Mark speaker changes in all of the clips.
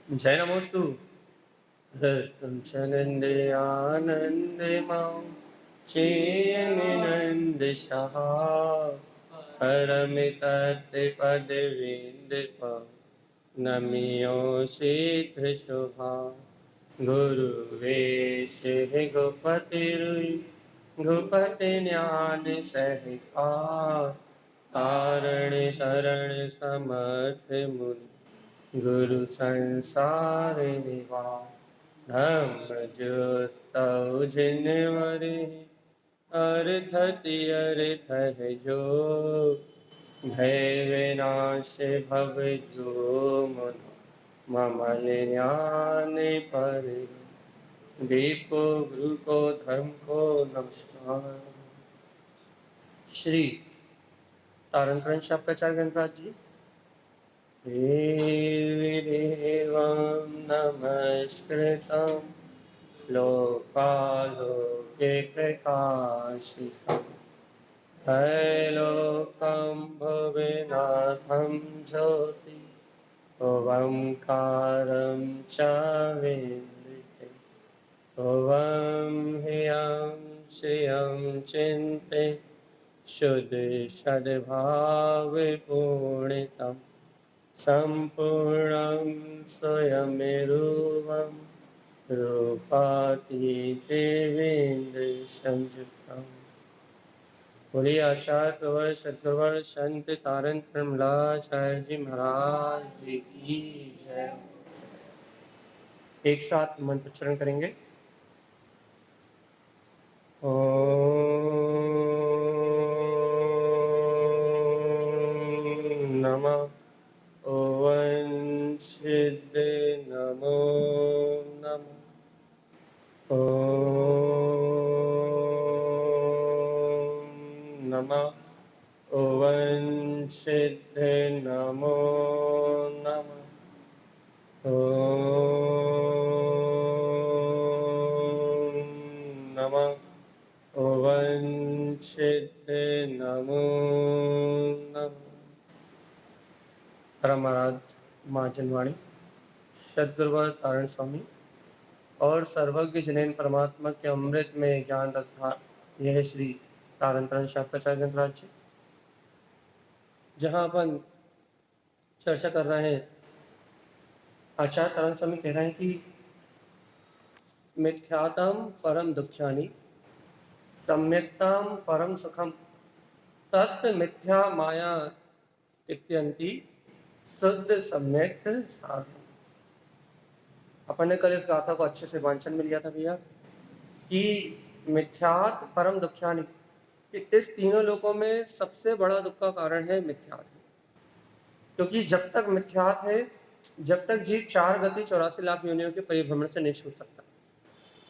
Speaker 1: जय नमोस्तु। रत्नचनन्दयानन्दमां श्रीयमिनन्द सहा परमितत्पदविन्दपा नमियो सिद्धशुभा गुरुवेश गोपतिरुई गोपति ज्ञान सहिता तारण तरण समर्थ मुनि गुरु संसार निवार धम्म ज्योतौ जिनवरे अर्थति अर्थ है जो भय विनाश भव जो मनो मम ज्ञान पर दीपो गुरु को धर्म को नमस्कार। श्री तारण प्रणश आपका चार गणराज जी। देवं नमस्कृतं लोकालोके प्रकाशितं त्रैलोक्यं भुवनाथं ज्योति ओंकारं च विद्महे ॐ ह्रीं श्रियं चिन्ते शुद्ध सद्भावपूर्णितं सम्पूर्णं स्वयमेरूपं रूपातीतविन्दसंयुक्तम्। बोलिए आचार्य प्रवर सद्गुरुवर संत तारण प्रमलाचार्य जी महाराज जी की जय। एक साथ मंत्र उच्चारण करेंगे। ओम नमः ओं सिद्ध नमो नमः ओम नमः ओं सिद्ध नमो नमः ओम नमः ओं सिद्ध नमो नमः। परम आराध्य माँ जनवाणी सद्गुरुवर तारण स्वामी और सर्वज्ञ जिनेन परमात्मा के अमृत में ज्ञान रसधार यह श्री तारण प्रण शाखाचार्य गणराज जी, जहाँ अपन चर्चा कर रहे हैं। आचार्य तारण स्वामी कह रहे हैं कि मिथ्यातम परम दुख्यानि सम्यक्ताम परम सुखम तत् मिथ्या माया इत्यंति शुद्ध सम्यक साधन। अपन ने कल इस गाथा को अच्छे से वांचन में लिया था भैया कि मिथ्यात परम दुख्यानि, कि इस तीनों लोकों में सबसे बड़ा दुख का कारण है मिथ्यात। क्योंकि जब तक मिथ्यात है, जब तक जीव 4 गति 84 लाख योनियों के परिभ्रमण से नहीं छूट सकता।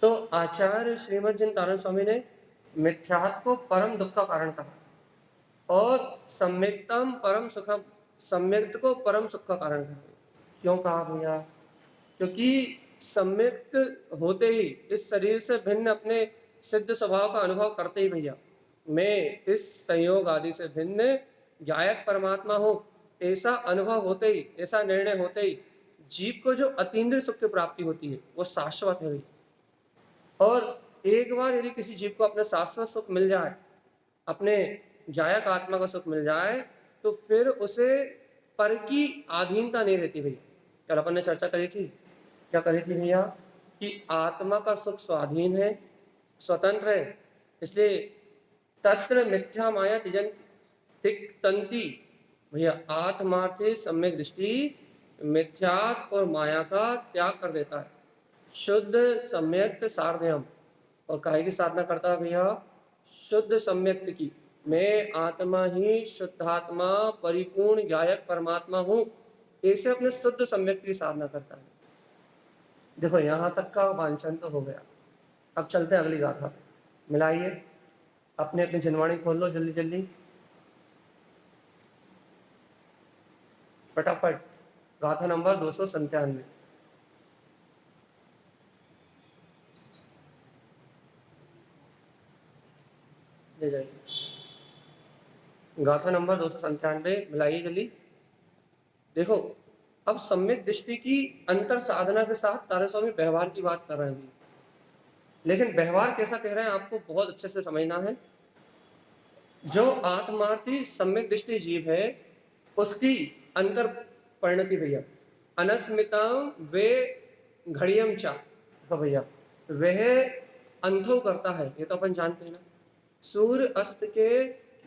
Speaker 1: तो आचार्य श्रीमद जिन तारण स्वामी ने मिथ्यात को परम दुख का कारण कहा और सम्यक्तम परम सुखम, सम्यक्त को परम सुख का कारण कहा। क्यों कहा भैया? क्योंकि सम्यक्त होते ही इस शरीर से भिन्न अपने सिद्ध स्वभाव का अनुभव करते ही भैया मैं इस संयोग आदि से भिन्न गायक परमात्मा हूँ, ऐसा अनुभव होते ही, ऐसा निर्णय होते ही जीव को जो अतीन्द्रिय सुख की प्राप्ति होती है वो शाश्वत है भैया। और एक बार यदि किसी जीव को अपना शाश्वत सुख मिल जाए, अपने गायक आत्मा का सुख मिल जाए, तो फिर उसे पर की अधीनता नहीं रहती भैया। कल अपन ने चर्चा करी थी, क्या करी थी भैया? कि आत्मा का सुख स्वाधीन है, स्वतंत्र है, इसलिए तत्र मिथ्या माया तिक्तंती भैया। आत्मार्थे सम्यक दृष्टि मिथ्यात्व और माया का त्याग कर देता है। शुद्ध सम्यक्त सार्धयम, और काहे की साधना करता है भैया? शुद्ध सम्यक्त की। मैं आत्मा ही शुद्धात्मा परिपूर्ण गायक परमात्मा हूँ, ऐसे अपने शुद्ध सम्यक्त की साधना करता है। देखो यहाँ तक का वांछन तो हो गया, अब चलते हैं अगली गाथा पे। मिलाइए, अपने अपनी जनवाणी खोल लो जल्दी जल्दी फटाफट। गाथा नंबर 297 ले जाइए। गाथा नंबर 297 मिलाइए जल्दी। देखो अब सम्यक दृष्टि की अंतर साधना के साथ तारा स्वामी व्यवहार की बात कर रहे हैं, लेकिन व्यवहार कैसा कह रहे हैं आपको बहुत अच्छे से समझना है। जो आत्मार्थी सम्यक दृष्टि जीव है उसकी अंतर परिणति भैया अनस्मिता वे घड़ियम चा, देखो भैया वह अंधो करता है, ये तो अपन जानते हैं ना। सूर्य अस्त के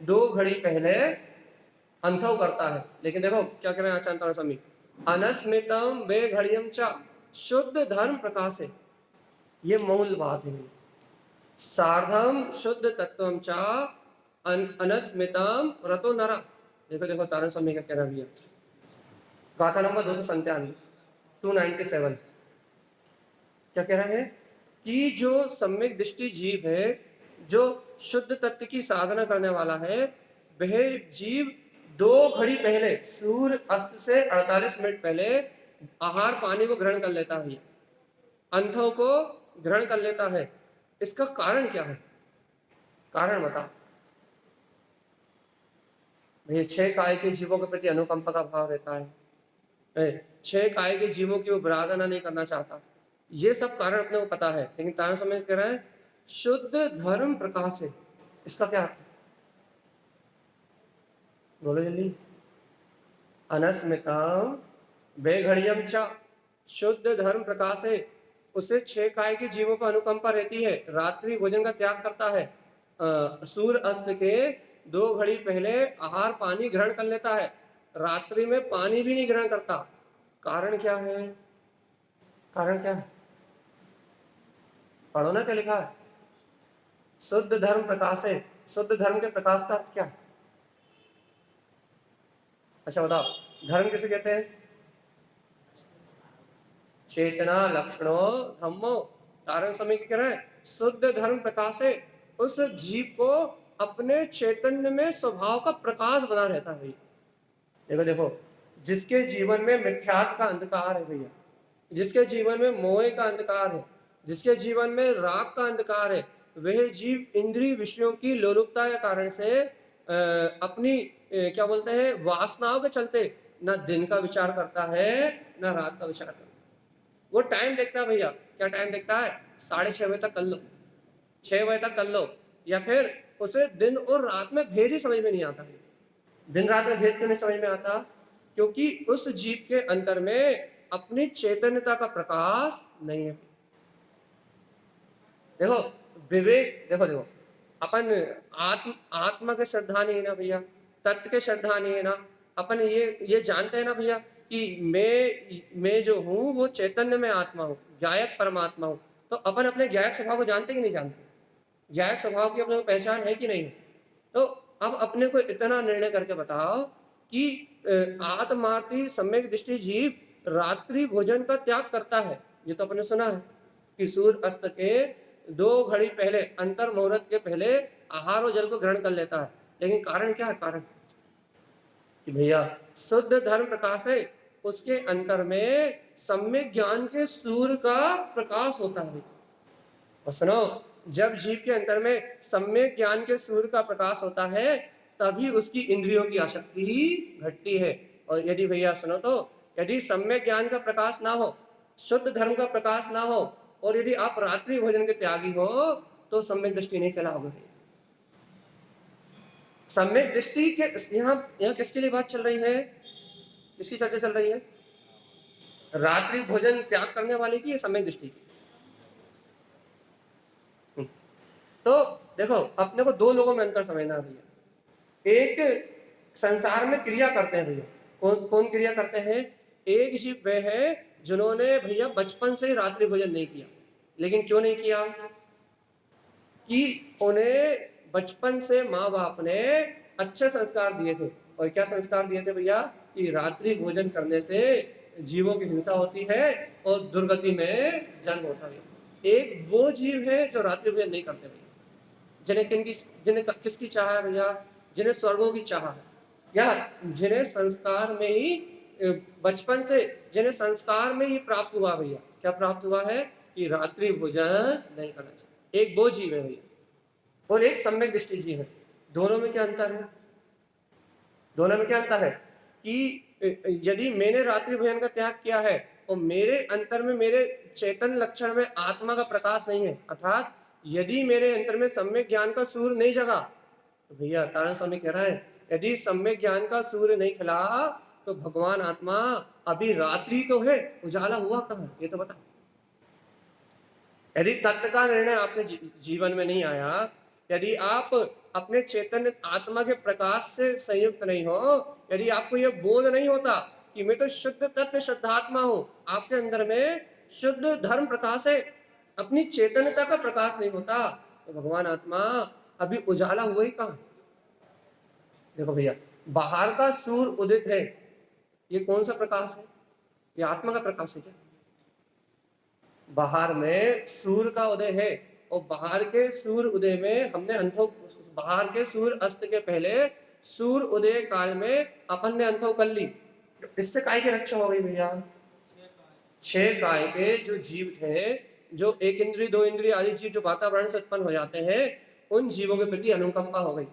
Speaker 1: 2 घड़ी पहले अंधो करता है, लेकिन देखो क्या कह रहे हैं आचार्य तारा स्वामी, अनस्मितम वे घड़ियम चा शुद्ध धर्म प्रकाश है, ये मूल बात है। सार्धम शुद्ध तत्वम चा अनस्मितम रतो नरा, देखो देखो तारण स्वामी का कह रहा भैया, गाथा नंबर 297 297 क्या कह रहा है कि जो सम्यक दृष्टि जीव है, जो शुद्ध तत्व की साधना करने वाला है, वह जीव 2 घड़ी पहले सूर्य अस्त से 48 मिनट पहले आहार पानी को ग्रहण कर लेता है, अंथों को ग्रहण कर लेता है। इसका कारण क्या है? कारण बता भैया। 6 काय के जीवों के प्रति अनुकंपा का भाव रहता है, 6 काय के जीवों की वो बरादना नहीं करना चाहता, ये सब कारण अपने को पता है। लेकिन तारण समय कह रहा है शुद्ध धर्म प्रकाश है, इसका क्या अर्थ है बोलो जल्दी। अनस्मितम बेघड़ियम चा, शुद्ध धर्म प्रकाश है, उसे 6 काय के जीवों पर अनुकंपा रहती है, रात्रि भोजन का त्याग करता है, सूर्य अस्त के 2 घड़ी पहले आहार पानी ग्रहण कर लेता है, रात्रि में पानी भी नहीं ग्रहण करता। कारण क्या है? कारण क्या है पढ़ो ना क्या लिखा है, शुद्ध धर्म प्रकाश है। शुद्ध धर्म के प्रकाश का अर्थ क्या है? अच्छा बताओ, धर्म किसे कहते हैं? चेतना लक्षणो धम्मो। तारण समय क्या कह रहा है? शुद्ध धर्म प्रकाश है, उस जीव को अपने चैतन्य में स्वभाव का प्रकाश बना रहता है। देखो देखो, जिसके जीवन में मिथ्यात्व का अंधकार है भैया, जिसके जीवन में मोह का अंधकार है, जिसके जीवन में राग का अंधकार है, वह जीव इंद्रिय विषयों की लोलुपता के कारण से अपनी क्या बोलते हैं वासनाओं के चलते ना दिन का विचार करता है ना रात का विचार करता है। वो टाइम देखता है भैया, क्या टाइम देखता है? 6:30 बजे तक कर लो, 6 बजे तक कर लो, या फिर उसे दिन और रात में भेद ही समझ में नहीं आता है। दिन रात में भेद क्यों नहीं समझ में आता? क्योंकि उस जीव के अंतर में अपनी चैतन्यता का प्रकाश नहीं है। देखो विवेक, देखो देखो अपन आत्मा के श्रद्धा नहीं है ना भैया, तत्व के श्रद्धा नहीं है ना। अपन ये जानते हैं ना भैया कि मैं जो हूँ वो चैतन्य में आत्मा हूँ, ज्ञायक परमात्मा हूँ। तो अपन अपने ज्ञायक स्वभाव को जानते कि नहीं जानते? ज्ञायक स्वभाव की अपने को पहचान है कि नहीं? तो अब अपने को इतना निर्णय करके बताओ कि आत्मार्थी सम्यक दृष्टि जीव रात्रि भोजन का त्याग करता है, ये तो अपने सुना है कि सूर्य अस्त के 2 घड़ी पहले अंतर मुहूर्त के पहले आहार और जल को ग्रहण कर लेता है। लेकिन कारण क्या है? कारण कि भैया शुद्ध धर्म प्रकाश है, उसके अंतर में सम्यक ज्ञान के सूर्य का प्रकाश होता है। और सुनो, जब जीव के अंतर में सम्यक ज्ञान के सूर्य का प्रकाश होता है तभी उसकी इंद्रियों की आसक्ति घटती है। और यदि भैया सुनो तो, यदि सम्यक ज्ञान का प्रकाश ना हो, शुद्ध धर्म का प्रकाश ना हो, और यदि आप रात्रि भोजन के त्यागी हो तो सम्यक दृष्टि नहीं कहलाओगे। सम्यक दृष्टि के यहाँ किसके लिए बात चल रही है, किसकी चर्चा चल रही है? रात्रि भोजन त्याग करने वाले की, सम्यक दृष्टि की। तो देखो अपने को 2 लोगों में अंतर समझना है भैया। एक संसार में क्रिया करते हैं भैया, कौन कौन क्रिया करते हैं? एक जीव वह है जिन्होंने भैया बचपन से ही रात्रि भोजन नहीं किया। लेकिन क्यों नहीं किया? कि उन्हें बचपन से माँ बाप ने अच्छे संस्कार दिए थे। और क्या संस्कार दिए थे भैया? कि रात्रि भोजन करने से जीवों की हिंसा होती है और दुर्गति में जन्म होता है। एक वो जीव है जो रात्रि भोजन नहीं करते भैया, जिन्हें किसकी चाह है भैया? जिन्हें स्वर्गों की चाह है, या जिन्हें संस्कार में ही बचपन से जिन्हें संस्कार में ही प्राप्त हुआ भैया। क्या प्राप्त हुआ है? कि रात्रि भोजन नहीं करना चाहिए। एक वो जीव है भैया और एक सम्यक दृष्टि जीव है। दोनों में क्या अंतर है? दोनों में क्या अंतर है कि यदि मैंने रात्रि भोजन का त्याग किया है और मेरे अंतर में, मेरे चेतन लक्षण में आत्मा का प्रकाश नहीं है, अर्थात यदि मेरे अंतर में सम्यक ज्ञान का सूर्य नहीं जगा, तो भैया तारण स्वामी कह रहा है यदि सम्यक ज्ञान का सूर्य नहीं खिला तो भगवान आत्मा अभी रात्रि तो है, उजाला हुआ कहाँ, ये तो बता। यदि तत्व का निर्णय आपके जीवन में नहीं आया, यदि आप अपने चैतन्य आत्मा के प्रकाश से संयुक्त नहीं हो, यदि आपको यह बोध नहीं होता कि मैं तो शुद्ध तत्व शुद्धात्मा हूं, आपके अंदर में शुद्ध धर्म प्रकाश है, अपनी चैतन्यता का प्रकाश नहीं होता, तो भगवान आत्मा अभी उजाला हुआ ही कहां। देखो भैया, बाहर का सूर्य उदित है, ये कौन सा प्रकाश है? ये आत्मा का प्रकाश है क्या? बाहर में सूर्य का उदय है और बाहर के सूर्य उदय में हमने बाहर के सूर्य अस्त के पहले सूर्य उदय काल में अपन ने अंथो कर ली, इससे काय की रक्षा हो गई भैया? 6 काय के जो जीव थे, जो 1 इंद्रिय 2 इंद्रिय आदि जीव जो वातावरण से उत्पन्न हो जाते हैं, उन जीवों के प्रति अनुकंपा हो गई।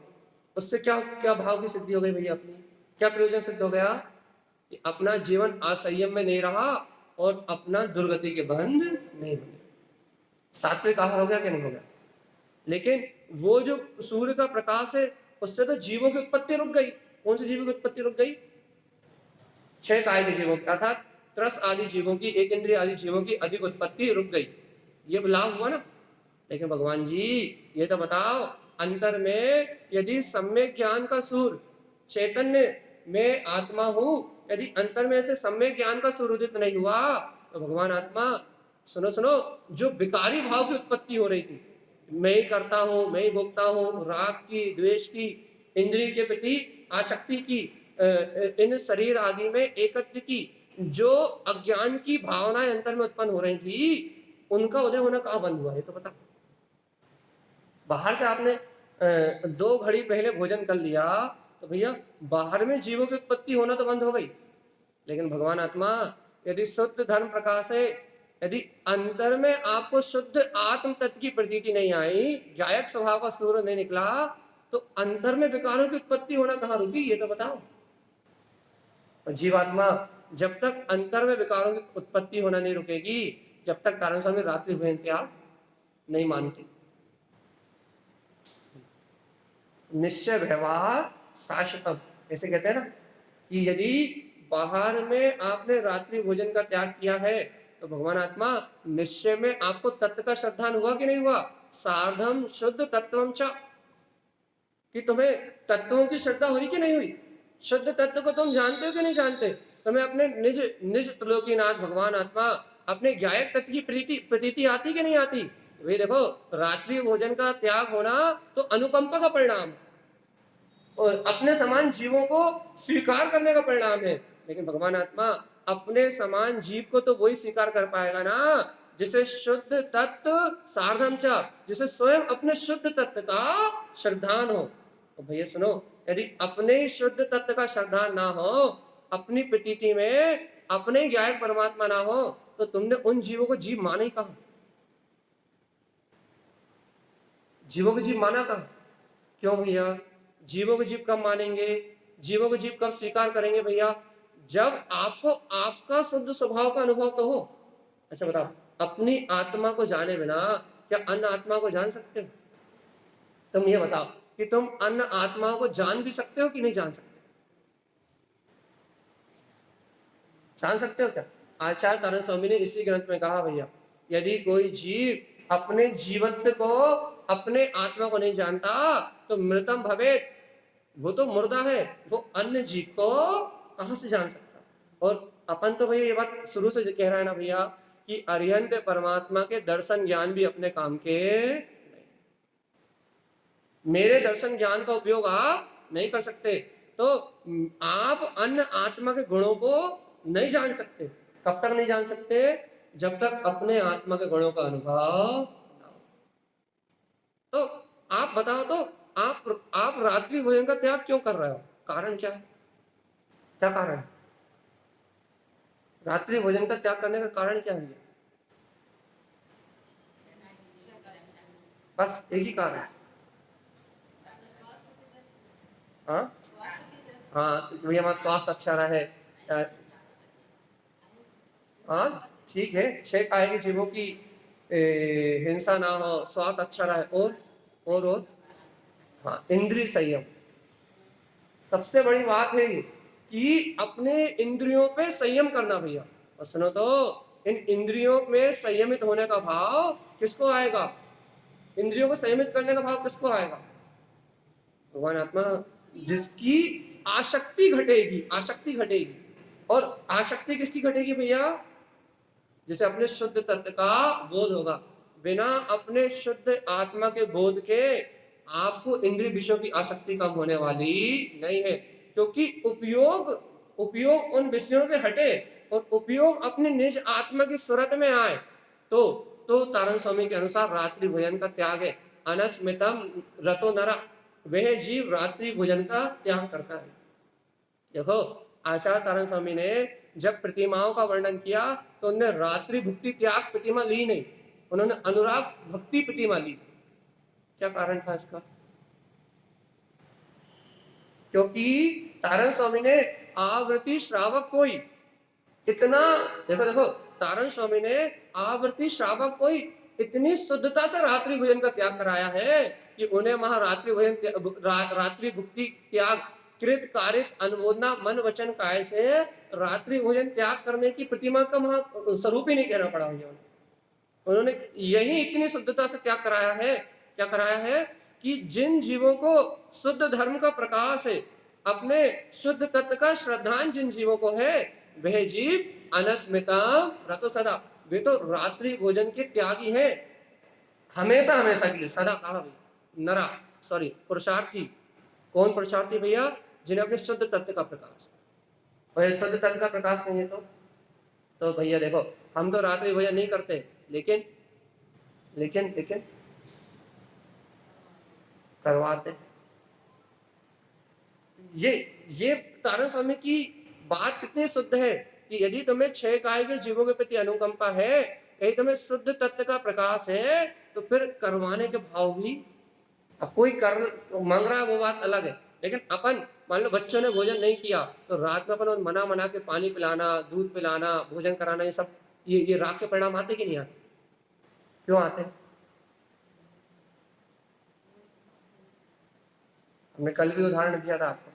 Speaker 1: उससे क्या क्या भाव की सिद्धि हो गई भैया? अपनी क्या प्रयोजन सिद्ध हो गया? कि अपना जीवन असंयम में नहीं रहा और अपना दुर्गति के बंध नहीं बने। सात्विक आहार हो गया क्या? नहीं हो गया। लेकिन वो जो सूर्य का प्रकाश है, उससे तो जीवों की उत्पत्ति रुक गई। कौन से जीवों की उत्पत्ति रुक गई? 6 काय के जीवों की, अर्थात त्रस आदि जीवों की, 1 इंद्रिय आदि जीवों की अधिक उत्पत्ति रुक गई। ये लाभ हुआ ना। लेकिन भगवान जी ये तो बताओ, अंतर में यदि सम्यक ज्ञान का सूर्य, चैतन्य में आत्मा हूं, यदि अंतर में से सम्यक ज्ञान का सूर्य उदित नहीं हुआ, तो भगवान आत्मा सुनो सुनो, जो विकारी भाव की उत्पत्ति हो रही थी, मैं ही करता हूं, मैं ही भोगता हूं, राग की, द्वेष की, इंद्रिय के प्रति आसक्ति की, इन शरीर आदि में एकत्व की, जो अज्ञान की भावनाएं अंतर में उत्पन्न हो रही थी, उनका उदय होना कहाँ बंद हुआ? ये तो बता। बाहर से आपने 2 घड़ी पहले भोजन कर लिया, तो भैया बाहर में जीवों की उत्पत्ति होना तो बंद हो गई। लेकिन भगवान आत्मा यदि शुद्ध धर्म प्रकाश है, यदि अंतर में आपको शुद्ध आत्म तत्व की प्रतीति नहीं आई, गायक स्वभाव का सूर्य नहीं निकला, तो अंतर में विकारों की उत्पत्ति होना कहाँ रुकी? ये तो बताओ। जीवात्मा जब तक अंतर में विकारों की उत्पत्ति होना नहीं रुकेगी, जब तक तारण स्वामी रात्रि भोजन त्याग नहीं मानते। निश्चय व्यवहार शाश्वतम, ऐसे कहते हैं ना कि यदि बाहर में आपने रात्रि भोजन का त्याग किया है, तो भगवान आत्मा निश्चय में आपको तत्व का श्रद्धान हुआ कि नहीं हुआ? सार्धम शुद्ध तत्वम च, कि तुम्हें तत्वों की श्रद्धा हुई कि नहीं हुई? शुद्ध तत्व को तुम जानते हो कि नहीं जानते? तुम्हें अपने निज निज त्रिलोकीनाथ भगवान आत्मा अपने गायक तत्व की प्रतीति आती कि नहीं आती? वे देखो, रात्रि भोजन का त्याग होना तो अनुकंपा का परिणाम और अपने समान जीवों को स्वीकार करने का परिणाम है। लेकिन भगवान आत्मा अपने समान जीव को तो वही स्वीकार कर पाएगा ना जिसे शुद्ध तत्व सार्धम च, जिसे स्वयं अपने शुद्ध तत्व का श्रद्धान हो। तो भैया सुनो, यदि अपने शुद्ध तत्व का श्रद्धान ना हो, अपनी प्रतीति में अपने गायक परमात्मा ना हो, तो तुमने उन जीवों को जीव माना ही कहा? जीवों को जीव माना कहा? क्यों भैया? जीवों को जीव कब मानेंगे, जीवों को जीव कब स्वीकार करेंगे भैया? जब आपको आपका शुद्ध स्वभाव का अनुभव तो हो। अच्छा बताओ, अपनी आत्मा को जाने बिना क्या अन्य आत्मा को जान सकते हो? तुम ये बताओ कि तुम अन्य आत्माओं को जान भी सकते हो कि नहीं जान सकते? जान सकते हो क्या? आचार्य तारण स्वामी ने इसी ग्रंथ में कहा भैया, यदि कोई जीव अपने जीवत्व को, अपने आत्मा को नहीं जानता तो मृतम भवेत, वो तो मुर्दा है, वो अन्य जीव को कहां से जान सकता? और अपन तो भैया ये बात शुरू से कह रहा है ना भैया कि अरिहंत परमात्मा के दर्शन ज्ञान भी अपने काम के नहीं। मेरे दर्शन ज्ञान का उपयोग आप नहीं कर सकते, तो आप अन्य आत्मा के गुणों को नहीं जान सकते। कब तक नहीं जान सकते? जब तक अपने आत्मा के गुणों का अनुभव। तो आप बताओ, तो आप रात्रि भोजन का त्याग क्यों कर रहे हो? कारण क्या है? क्या कारण है? रात्रि भोजन का त्याग करने का कारण क्या है? बस एक ही कारण। हाँ हाँ, तो भैया हमारा स्वास्थ्य अच्छा रहे, हाँ ठीक है, 6 काहे की जीवों की हिंसा ना हो, स्वास्थ्य अच्छा रहे, और हाँ इंद्रिय संयम सबसे बड़ी बात है ये, कि अपने इंद्रियों पे संयम करना भैया। और सुनो तो, इन इंद्रियों में संयमित होने का भाव किसको आएगा? इंद्रियों को संयमित करने का भाव किसको आएगा? भगवान आत्मा। जिसकी आसक्ति घटेगी, आसक्ति घटेगी। और आसक्ति किसकी घटेगी भैया? जिसे अपने शुद्ध तत्व का बोध होगा। बिना अपने शुद्ध आत्मा के बोध के आपको इंद्रिय विषयों की आसक्ति कम होने वाली नहीं है, क्योंकि उपयोग उपयोग उन विषयों से हटे और उपयोग अपने निज आत्मा की सूरत में आए, तो तारण स्वामी के अनुसार रात्रि भोजन का त्याग है। अनस्मितम रतो नरा, वह जीव रात्रि भोजन का त्याग करता है। देखो, आचार्य तारण स्वामी ने जब प्रतिमाओं का वर्णन किया तो उन्होंने रात्रि भुक्ति त्याग प्रतिमा ली नहीं, उन्होंने अनुराग भक्ति प्रतिमा ली। क्या कारण था इसका? क्योंकि तारण स्वामी ने आवृत्ति श्रावक को ही इतना, देखो तारण स्वामी ने आवृत्ति श्रावक को ही इतनी शुद्धता से रात्रि भोजन का त्याग कराया है कि उन्हें महारात्रि भोजन रात्रि भुक्ति त्याग कृत कारित अनुमोदना मन वचन काय से रात्रि भोजन त्याग करने की प्रतिमा का महा स्वरूप ही नहीं कहना पड़ा भैया। उन्होंने यही इतनी शुद्धता से त्याग कराया है। क्या कराया है? कि जिन जीवों को शुद्ध धर्म का प्रकाश है, अपने शुद्ध तत्व का श्रद्धान जिन जीवों को है, वह जीव अनस्मिता रतो सदा, वे तो रात्रि भोजन के त्यागी है हमेशा हमेशा के लिए। सदा कहा भैया, नरा सॉरी पुरुषार्थी। कौन पुरुषार्थी भैया? जिन्हें अपने शुद्ध तत्व का प्रकाश, और शुद्ध तत्व का प्रकाश नहीं है तो भैया देखो, हम तो रात्रि भोजन नहीं करते, लेकिन लेकिन लेकिन करवाते। ये तारण स्वामी की बात कितनी शुद्ध है कि यदि तुम्हें 6 काय के जीवों के प्रति अनुकंपा है, यदि तुम्हें शुद्ध तत्व का प्रकाश है, तो फिर करवाने के भाव भी। अब कोई कर मांग रहा है वो बात अलग है, लेकिन अपन मान लो बच्चों ने भोजन नहीं किया तो रात में अपन मना के पानी पिलाना, दूध पिलाना, भोजन कराना, ये सब ये राग के परिणाम आते कि नहीं आते? क्यों आते हैं? हमने कल भी उदाहरण दिया था आपको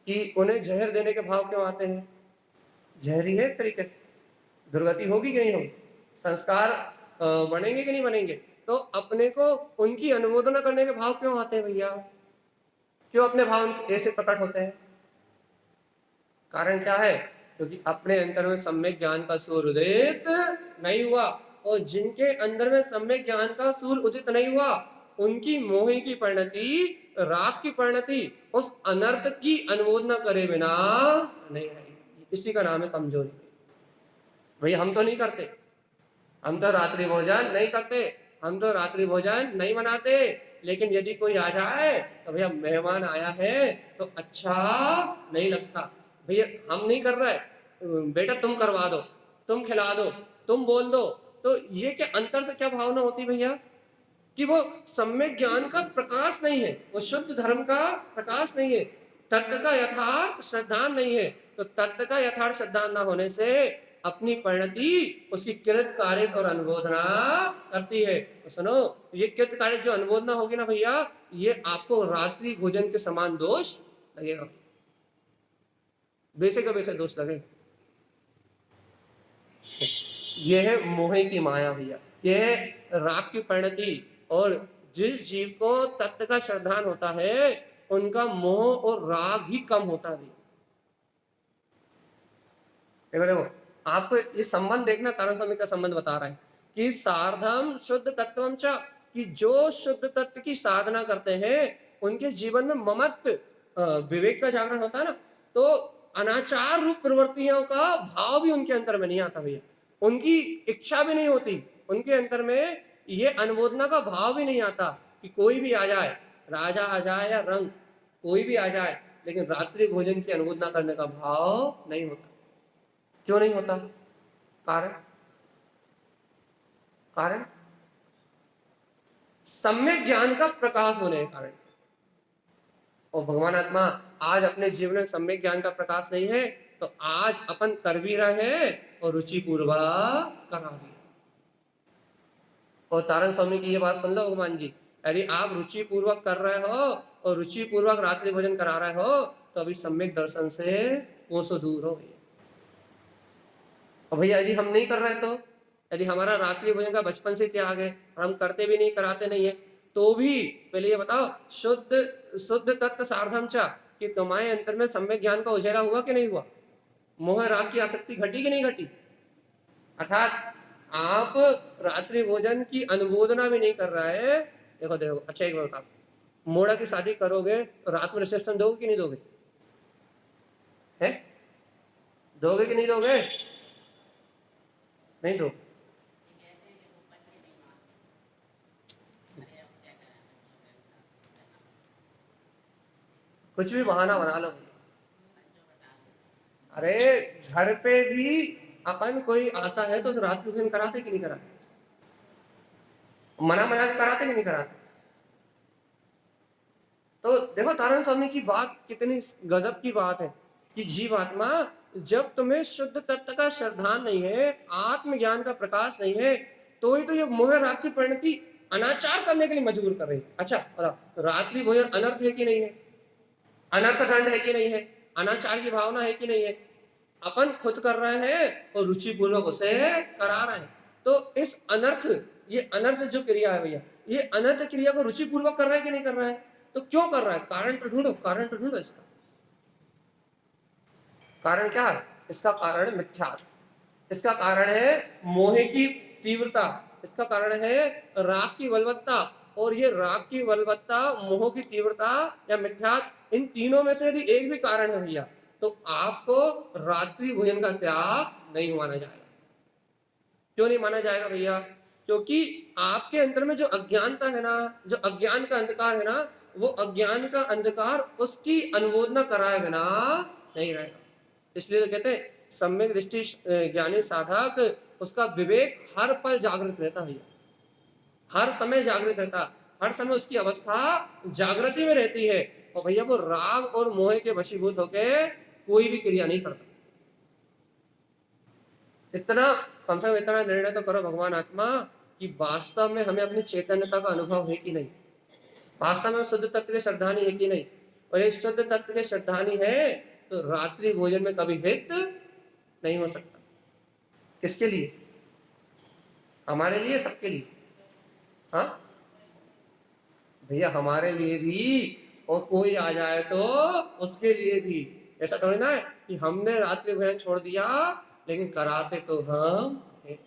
Speaker 1: कि उन्हें जहर देने के भाव क्यों आते हैं? जहरी है एक तरीके से, दुर्गति होगी कि नहीं होगी, संस्कार बनेंगे कि नहीं बनेंगे, तो अपने को उनकी अनुमोदना करने के भाव क्यों आते हैं भैया? क्यों अपने भाव ऐसे प्रकट होते हैं? कारण क्या है? क्योंकि अपने अंतर में सम्यक ज्ञान का सूर्य उदित नहीं हुआ, और जिनके अंदर में सम्यक ज्ञान का सूर्य उदित नहीं हुआ, उनकी मोह की परिणति, राग की परिणति उस अनर्थ की अनुमोदना करे बिना नहीं रहेगी। इसी का नाम है कमजोरी। भैया हम तो नहीं करते, हम तो रात्रि भोजन नहीं करते, हम तो रात्रि भोजन नहीं बनाते, लेकिन यदि कोई आ जाए तो भैया मेहमान आया है तो अच्छा नहीं लगता। भैया हम नहीं कर रहे, बेटा तुम करवा दो, तुम खिला दो, तुम बोल दो, तो ये क्या अंतर से क्या भावना होती भैया? कि वो सम्यक ज्ञान का प्रकाश नहीं है, वो शुद्ध धर्म का प्रकाश नहीं है, तत्व का यथार्थ श्रद्धान नहीं है। तो तत्व का यथार्थ श्रद्धान न होने से अपनी परिणति उसकी कृत कार्य और अनुमोदना करती है। तो सुनो, ये कृत कार्य जो अनुमोदना होगी ना भैया, ये आपको रात्रि भोजन के समान दोष लगेगा, वैसे का वैसे दोष लगेगा। यह है मोह की माया भैया, यह है राग की परिणति। और जिस जीव को तत्व का श्रद्धान होता है, उनका मोह और राग ही कम होता है। देखो देखो, आप इस संबंध देखना, तारण स्वामी का संबंध बता रहा है कि सार्धम शुद्ध तत्वम च, कि जो शुद्ध तत्व की साधना करते हैं उनके जीवन में ममत्व विवेक का जागरण होता है ना, तो अनाचार रूप प्रवृत्तियों का भाव भी उनके अंतर में नहीं आता भैया, उनकी इच्छा भी नहीं होती, उनके अंतर में ये अनुमोदना का भाव भी नहीं आता कि कोई भी आ जाए, राजा आ जाए या रंग, कोई भी आ जाए, लेकिन रात्रि भोजन की अनुमोदना करने का भाव नहीं होता। क्यों नहीं होता? कारण कारण सम्यक ज्ञान का प्रकाश होने के कारण से। और भगवान आत्मा आज अपने जीवन में सम्यक ज्ञान का प्रकाश नहीं है, तो आज अपन कर भी रहे हैं और रुचि पूर्वक करा भी रहे। और तारण स्वामी की ये बात सुन लो भगवान जी, यदि आप रुचि पूर्वक कर रहे हो और रुचि पूर्वक रात्रि भोजन करा रहे हो तो अभी सम्यक दर्शन से कोसों दूर हो गए। और भैया यदि हम नहीं कर रहे तो, यदि हमारा रात्रि भोजन का बचपन से त्याग है और हम करते भी नहीं, कराते नहीं है, तो भी पहले ये बताओ, शुद्ध शुद्ध तत्व सार्धम चा, कि तुम्हारे अंतर में सम्यक ज्ञान का उजाला हुआ कि नहीं हुआ? मोह राग की आसक्ति घटी कि नहीं घटी? अर्थात आप रात्रि भोजन की अनुमोदना भी नहीं कर रहा है। देखो देखो, अच्छा एक बार बताओ, मोड़ा की शादी करोगे तो रात में रिसेप्शन दोगे कि नहीं दोगे? है, दोगे कि नहीं दोगे? नहीं दो। कुछ भी बहाना बना लो। अरे घर पे भी अपन कोई आता है तो रात्रि भोजन कराते कि नहीं कराते? मना मना के कराते कि नहीं कराते? तो देखो तारण स्वामी की बात कितनी गजब की बात है कि जीवात्मा, जब तुम्हें शुद्ध तत्व का श्रद्धान नहीं है, आत्मज्ञान का प्रकाश नहीं है, तो ही तो ये मोह राग की परिणति अनाचार करने के लिए मजबूर कर रही है। अच्छा बताओ, रात्रि भोजन अनर्थ है कि नहीं है? अनर्थ दंड है कि नहीं है? अनाचार की भावना है कि नहीं है? अपन खुद कर रहे हैं और रुचि पूर्वक उसे करा रहे हैं। तो इस अनर्थ, ये अनर्थ जो क्रिया है भैया, ये अनर्थ क्रिया को रुचि पूर्वक कर रहा है कि नहीं कर रहा है? तो क्यों कर रहा है? कारण तो ढूंढो, कारण तो ढूंढो इसका। कारण क्या है इसका? कारण मिथ्या, इसका कारण है मोह की तीव्रता, इसका कारण है राग की बलवत्ता। और ये राग की बलवत्ता, मोह की तीव्रता या मिथ्या, इन तीनों में से यदि एक भी कारण है भैया, तो आपको रात्रि भोजन का त्याग नहीं माना जाएगा। क्यों नहीं माना जाएगा भैया? क्योंकि आपके अंदर में जो अज्ञानता है ना, जो अज्ञान का अंधकार है ना, वो अज्ञान का अंधकार उसकी अनुमोदना कराए बिना नहीं रहेगा। इसलिए तो कहते हैं सम्यक दृष्टि ज्ञानी साधक, उसका विवेक हर पल जागृत रहता है, हर समय जागृत रहता, हर समय उसकी अवस्था जागृति में रहती है। और भैया वो राग और मोह के वशीभूत होके कोई भी क्रिया नहीं करता। इतना कम से कम इतना निर्णय तो करो भगवान आत्मा कि वास्तव में हमें अपनी चैतन्यता का अनुभव है कि नहीं, वास्तव में शुद्ध तत्व के श्रद्धानी है कि नहीं। और ये शुद्ध तत्व के श्रद्धानी है तो रात्रि भोजन में कभी हित नहीं हो सकता। किसके लिए? हमारे लिए, सबके लिए। हाँ भैया, हमारे लिए भी, और कोई आ जाए तो उसके लिए भी। ऐसा थोड़ी ना है कि हमने रात्रि भोजन छोड़ दिया लेकिन कराते तो हम हैं।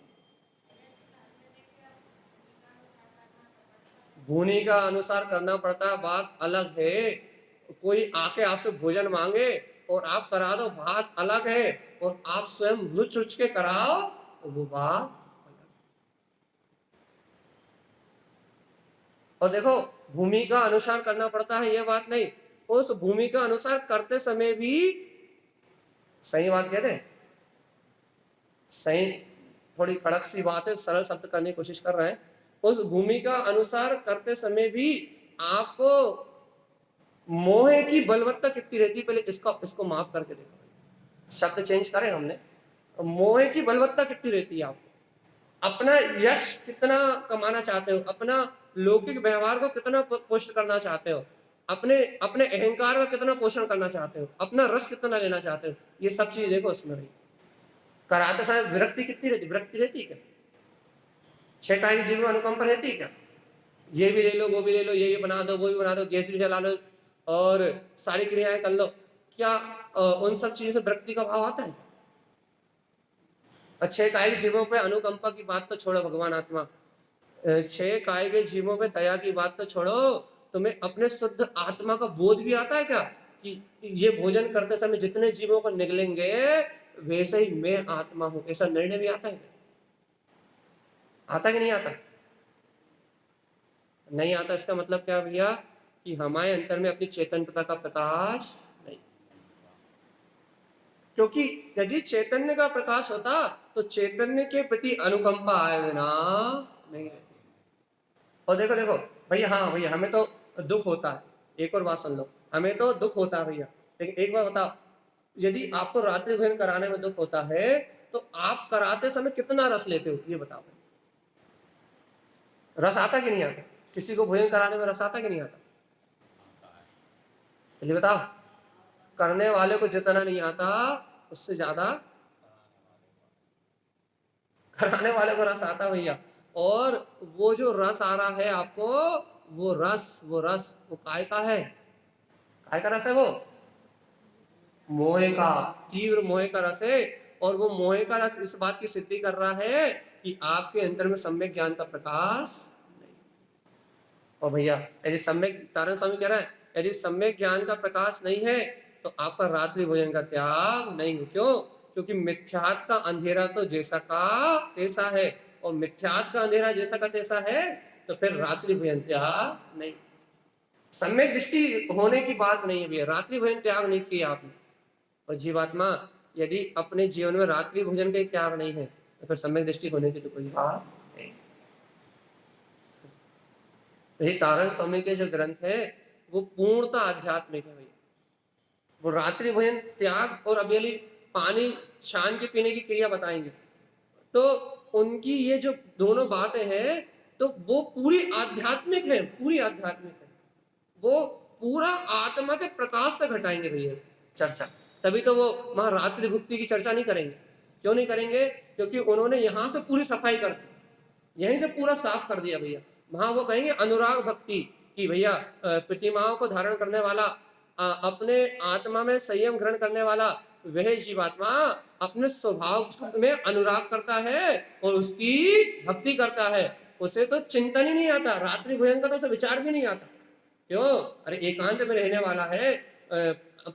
Speaker 1: भूमिका अनुसार करना पड़ता है, बात अलग है। कोई आके आपसे भोजन मांगे और आप करा दो, बात अलग है। और आप स्वयं रुच रुच के कराओ तो वो बात। और देखो, भूमिका अनुसार करना पड़ता है ये बात नहीं, उस भूमिका अनुसार करते समय भी, सही बात कहते हैं, सही, थोड़ी कड़क सी बात है, सरल शब्द करने की कोशिश कर रहे हैं। उस भूमिका अनुसार करते समय भी आपको मोह की बलवत्ता कितनी रहती, पहले इसको माफ करके देखो। शब्द चेंज करें हमने, मोह की बलवत्ता कितनी रहती है आपको? अपना यश कितना कमाना चाहते हो, अपना लौकिक व्यवहार को कितना पुष्ट करना चाहते हो, अपने अपने अहंकार का कितना पोषण करना चाहते हो, अपना रस कितना लेना चाहते हो, ये सब चीज देखो उसमें रही। कराते समय विरक्ति कितनी रहती? विरक्ति रहती क्या? छेटा की जीवन में अनुकंपा रहती क्या? ये भी ले लो, वो भी ले लो, ये भी बना दो, वो भी बना दो, गैस भी चला लो और सारी क्रियाएं कर लो, क्या उन सब चीजों से विरक्ति का भाव आता है? छह काय के जीवों पे अनुकंपा की बात तो छोड़ो भगवान आत्मा, छह काय के जीवों पे दया की बात तो छोड़ो, तुम्हें अपने शुद्ध आत्मा का बोध भी आता है क्या कि ये भोजन करते समय जितने जीवों को निगलेंगे वैसे ही मैं आत्मा हूं, ऐसा निर्णय भी आता है? आता कि नहीं आता? नहीं आता। इसका मतलब क्या भैया कि हमारे अंतर में अपनी चैतन्यता का प्रकाश नहीं। क्योंकि यदि चैतन्य का प्रकाश होता तो चैतन्य के प्रति अनुकंपा आए बिना नहीं रहती। और देखो देखो भैया, हाँ भैया, हमें तो दुख होता है, एक और बात सुन लो, हमें तो दुख होता है भैया, लेकिन एक बार बताओ, यदि आपको रात्रि भोजन कराने में दुख होता है तो आप कराते समय कितना रस लेते हो, ये बताओ। रस आता कि नहीं आता? किसी को भोजन कराने में रस आता कि नहीं आता? चलिए बताओ। करने वाले को जितना नहीं आता उससे ज्यादा कराने वाले को रस आता भैया। और वो जो रस आ रहा है आपको, वो काय का है? काय का रस है? वो मोहे का, तीव्र मोहे का रस है। और वो मोहे का रस इस बात की सिद्धि कर रहा है कि आपके अंतर में सम्यक ज्ञान का प्रकाश नहीं। और भैया यदि सम्यक, तारण स्वामी कह रहा है, यदि सम्यक ज्ञान का प्रकाश नहीं है तो आपका रात्रि भोजन का त्याग नहीं है। क्यों? क्योंकि मिथ्यात का अंधेरा तो जैसा का तैसा है, और मिथ्यात का अंधेरा जैसा का तैसा है, तो फिर रात्रि भोजन त्याग नहीं। सम्यक दृष्टि होने की बात नहीं है भैया, रात्रि भोजन त्याग नहीं किया आपने। और जीवात्मा यदि अपने जीवन में रात्रि भोजन का त्याग नहीं है तो फिर सम्यक दृष्टि होने की तो कोई बात नहीं। तो ये तारण स्वामी के जो ग्रंथ है वो पूर्णतः आध्यात्मिक है भैया। वो रात्रि भोजन त्याग और अभी पानी छान के पीने की क्रिया बताएंगे, तो उनकी ये जो दोनों बातें हैं तो वो पूरी आध्यात्मिक है, पूरी आध्यात्मिक है। वो पूरा आत्मा के प्रकाश से घटाएंगे भैया चर्चा। तभी तो वो महारात्रि भुक्ति की चर्चा नहीं करेंगे। क्यों नहीं करेंगे? क्योंकि उन्होंने यहां से पूरी सफाई कर दी, यहीं से पूरा साफ कर दिया भैया। वहां वो कहेंगे अनुराग भक्ति कि भैया प्रतिमाओं को धारण करने वाला, अपने आत्मा में संयम ग्रहण करने वाला वह जीवात्मा अपने स्वभाव में अनुराग करता है और उसकी भक्ति करता है। उसे तो चिंतन ही नहीं आता, रात्रि भोजन का तो उसे विचार भी नहीं आता। क्यों? अरे एकांत में रहने वाला है,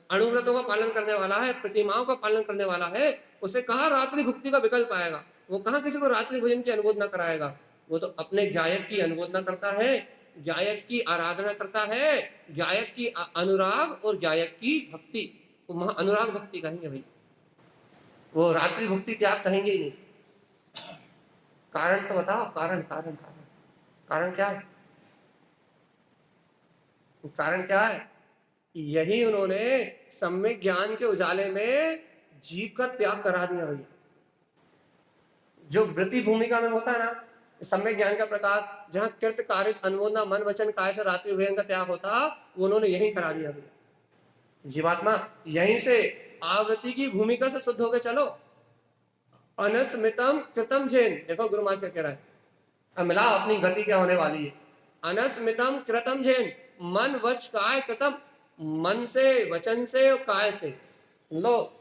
Speaker 1: अणुव्रतों का पालन करने वाला है, प्रतिमाओं का पालन करने वाला है, उसे कहाँ रात्रि भुक्ति का विकल्प आएगा? वो कहाँ किसी को रात्रि भोजन की अनुमोदना कराएगा? वो तो अपने गायक की अनुमोदना करता है, गायक की आराधना करता है, गायक की अनुराग और गायक की भक्ति, वो वहां अनुराग भक्ति कहेंगे भाई, वो रात्रि भक्ति त्याग कहेंगे ही नहीं। कारण तो बताओ, कारण कारण कारण कारण क्या है? कारण क्या है? यही उन्होंने सम्यक ज्ञान के उजाले में जीव का त्याग करा दिया भैया। जो वृत्ति भूमिका में होता है ना सम्यक ज्ञान का प्रकार, जहां कृत कारित अनुमोदना मन वचन काय से रात्रि भोजन का त्याग होता, वो उन्होंने यही करा दिया भैया। जीवात्मा यहीं से आवृत्ति की भूमिका से शुद्ध होकर चलो। अनस्मितम कृतम जैन, देखो गुरु महाराज क्या कह रहा है, अब मिला अपनी गति क्या होने वाली है। अनस्मितम कृतम जैन, मन वच काय कृतम, मन से, वचन से और काय से। लो,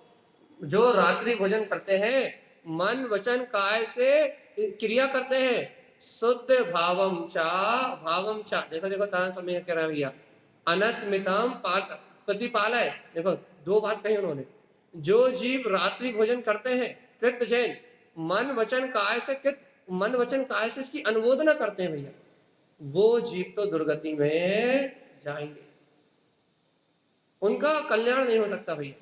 Speaker 1: जो रात्रि भोजन करते हैं मन वचन काय से क्रिया करते हैं, शुद्ध भावम चा देखो देखो तारण समय कह रहा है भैया। अनस्मितम प्रतिपाल है, देखो दो बात कही उन्होंने। जो जीव रात्रि भोजन करते हैं कृत जैन, मन वचन काय से कृत, मन वचन काय से इसकी अनुमोदना करते हैं भैया, वो जीव तो दुर्गति में जाएंगे, उनका कल्याण नहीं हो सकता भैया।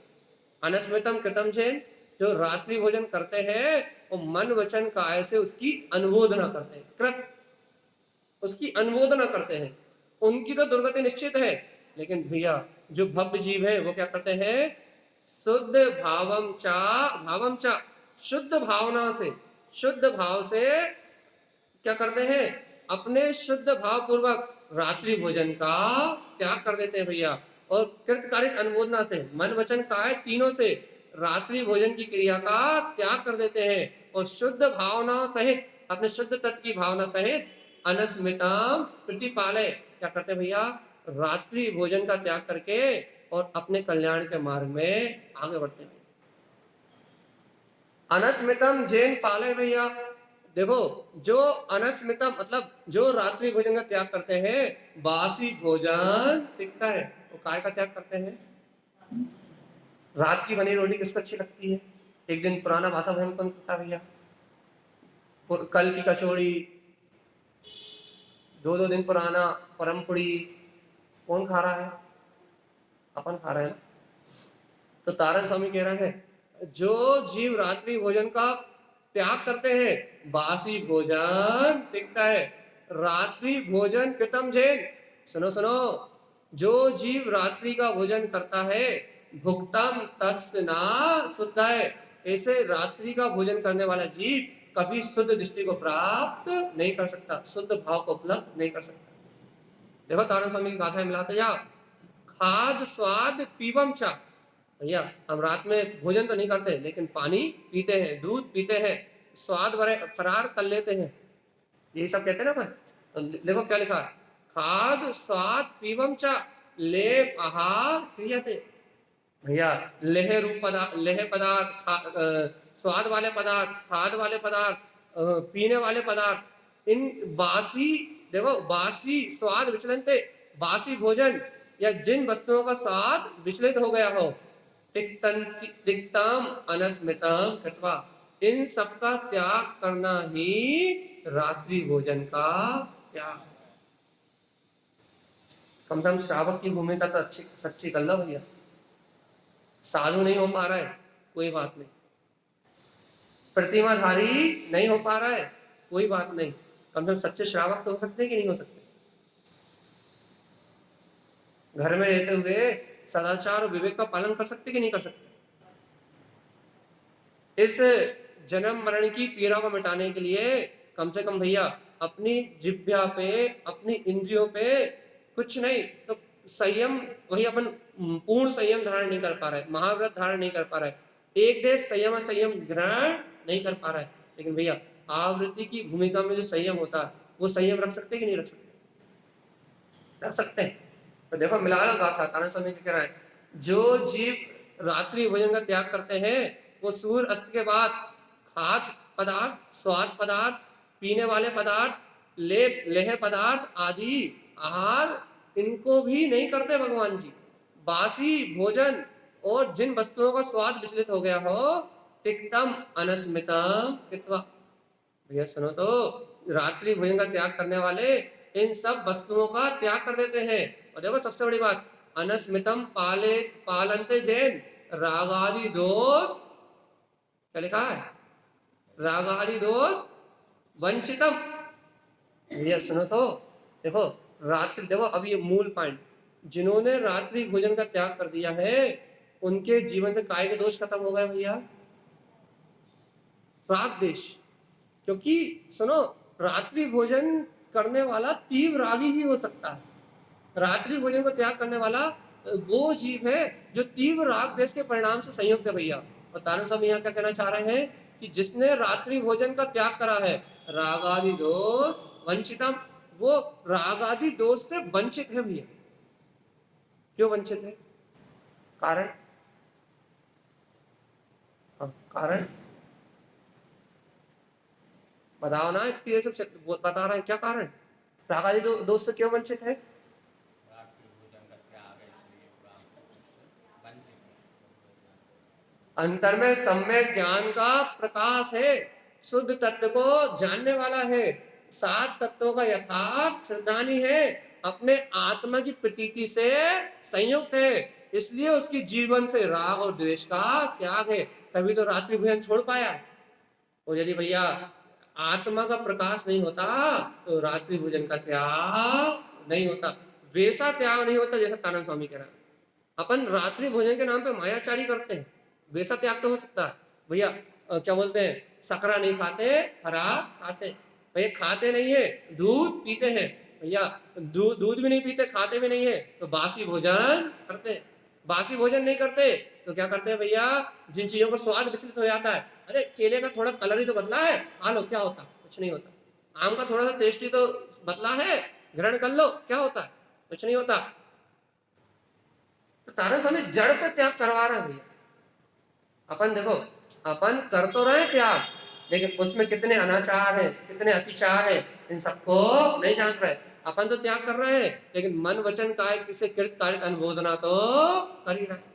Speaker 1: अनस्मितम कृतम जैन, जो रात्रि भोजन करते हैं वो मन वचन काय से उसकी अनुमोदना करते हैं, कृत उसकी अनुमोदना करते हैं, उनकी तो दुर्गति निश्चित है। लेकिन भैया जो भव्य जीव है वो क्या करते हैं? शुद्ध भावम चा, शुद्ध भावना से, शुद्ध भाव से क्या करते हैं? अपने शुद्ध भाव पूर्वक रात्रि भोजन का त्याग कर देते हैं भैया। और कृतकारिक अनुमोदना से, मन वचन काय तीनों से रात्रि भोजन की क्रिया का त्याग कर देते हैं, और शुद्ध भावना सहित, अपने शुद्ध तत्व की भावना सहित अनस्मिताम प्रतिपालय क्या करते हैं भैया? रात्रि भोजन का त्याग करके और अपने कल्याण के मार्ग में आगे बढ़ते हैं। अनस्मितम जैन पाले भैया, देखो जो अनस्मितम मतलब जो रात्रि भोजन का त्याग करते हैं, बासी भोजन तिक्ता है, वो काय का त्याग करते हैं? रात की बनी रोटी किसको अच्छी लगती है? एक दिन पुराना भाषा भोजन कौन करता भैया? कल की कचौड़ी, दो दो दिन पुराना परम पुड़ी कौन खा रहा है? अपन खा रहे हैं। तो तारण स्वामी कह रहे हैं जो जीव रात्रि भोजन का त्याग करते हैं, बासी भोजन तिक्ता है। रात्रि भोजन कृतम जैन, सुनो सुनो, जो जीव रात्रि का भोजन करता है भुक्तम तस्य ना शुद्ध है। ऐसे रात्रि का भोजन करने वाला जीव कभी शुद्ध दृष्टि को प्राप्त नहीं कर सकता, शुद्ध भाव को उपलब्ध नहीं कर सकता। देखो तारण स्वामी की गाथा मिलाते जाओ। खाद स्वाद पीवम चा, भैया हम रात में भोजन तो नहीं करते लेकिन पानी पीते हैं, दूध पीते हैं, स्वाद भरे फरार कर लेते हैं, यही सब कहते हैं ना अपन। तो देखो क्या लिखा है, खाद स्वाद पीवम चा लेप आहार क्रियते। भैया लेह रूप पदार्थ, लेह पदार्थ, स्वाद वाले पदार्थ, खाद वाले पदार्थ, पीने वाले पदार्थ, इन बासी, देखो बासी स्वाद विचलनते, बासी भोजन या जिन वस्तुओं का स्वाद विचलित हो गया हो, तिक्तम अनस्मितम कृत्वा, इन सब का त्याग करना ही रात्रि भोजन का त्याग। कम से कम श्रावक की भूमिका तो अच्छी सच्ची कर लो भैया। साधु नहीं हो पा रहा है कोई बात नहीं, प्रतिमाधारी नहीं हो पा रहा है कोई बात नहीं, कम से कम सच्चे श्रावक तो हो सकते हैं कि नहीं हो सकते। घर में रहते हुए सदाचार और विवेक का पालन कर सकते कि नहीं कर सकते। इस जन्म मरण की पीड़ा को मिटाने के लिए कम से कम भैया अपनी जिह्वा पे, अपनी इंद्रियों पे कुछ नहीं तो संयम, वही अपन पूर्ण संयम धारण नहीं कर पा रहा है, महाव्रत धारण नहीं कर पा रहा है, एक देश संयम संयम ग्रहण नहीं कर पा रहा है, लेकिन भैया आवृत्ति की भूमिका में जो संयम होता है वो संयम रख सकते कि नहीं रख सकते, रख सकते हैं। तो देखो मिला लो गाथा, तारण स्वामी क्या कह रहा है, जो जीव रात्रि भोजन का त्याग करते हैं वो सूर्य अस्त के बाद खाद्य पदार्थ, स्वाद पदार्थ, पीने वाले पदार्थ, लेप लेह पदार्थ आदि आहार इनको भी नहीं करते भगवान जी। बासी भोजन और जिन वस्तुओं का स्वाद विचलित हो गया हो, तिक्तम अनस्मितम कृत्वा, भैया सुनो तो, रात्रि भोजन का त्याग करने वाले इन सब वस्तुओं का त्याग कर देते हैं। और देखो सबसे बड़ी बात, अनस्मितम पाले पालनते जैन रागादि दोष, क्या लिखा है, रागादि दोष वंचितम। भैया सुनो तो, देखो रात्रि, देखो अब ये मूल पॉइंट, जिन्होंने रात्रि भोजन का त्याग कर दिया है उनके जीवन से काय के दोष खत्म हो गए भैया, राग देश। क्योंकि सुनो, रात्रि भोजन करने वाला तीव्र रागी ही हो सकता है। रात्रि भोजन को त्याग करने वाला वो जीव है जो तीव्र राग देश के परिणाम से संयुक्त है भैया। और तारण स्वामी यहाँ क्या कहना चाह रहे हैं कि जिसने रात्रि भोजन का त्याग करा है, रागादि दोष वंचितम, वो रागादि दोष से वंचित है भैया। क्यों वंचित है, कारण, कारण बताओ ना, इतनी सब बता रहे हैं, क्या कारण, रागादि दोष से क्यों वंचित है। अंतर में सम्यक ज्ञान का प्रकाश है, शुद्ध तत्व को जानने वाला है, सात तत्वों का यथार्थ श्रद्धानी है, अपने आत्मा की प्रतीति से संयुक्त है, इसलिए उसकी जीवन से राग और द्वेष का त्याग है, तभी तो रात्रि भोजन छोड़ पाया। और यदि भैया आत्मा का प्रकाश नहीं होता तो रात्रि भोजन का त्याग नहीं होता, वैसा त्याग नहीं होता जैसा तारण स्वामी कह रहा है। अपन रात्रि भोजन के नाम पे मायाचारी करते हैं, वैसा त्याग तो हो सकता है भैया। क्या बोलते हैं, सकरा नहीं खाते, हरा खाते, भैया खाते नहीं है, दूध पीते हैं भैया, दूध भी नहीं पीते, खाते भी नहीं है, तो बासी भोजन करते। बासी भोजन नहीं करते तो क्या करते हैं भैया, जिन चीजों का स्वाद विचलित हो जाता है, अरे केले का थोड़ा कलर ही तो बदला है, खा लो, क्या होता, कुछ नहीं होता। आम का थोड़ा सा टेस्टी तो बदला है, ग्रहण कर लो, क्या होता है, कुछ नहीं होता। तो तारण स्वामी जड़ से त्याग करवा रहे हैं भैया। अपन देखो, अपन कर तो रहे त्याग, लेकिन उसमें कितने अनाचार हैं, कितने अतिचार हैं, इन सबको नहीं जान रहे। अपन तो त्याग कर रहे हैं, लेकिन मन वचन काय किसे कृत कार्य अनुमोदना तो कर ही रहे।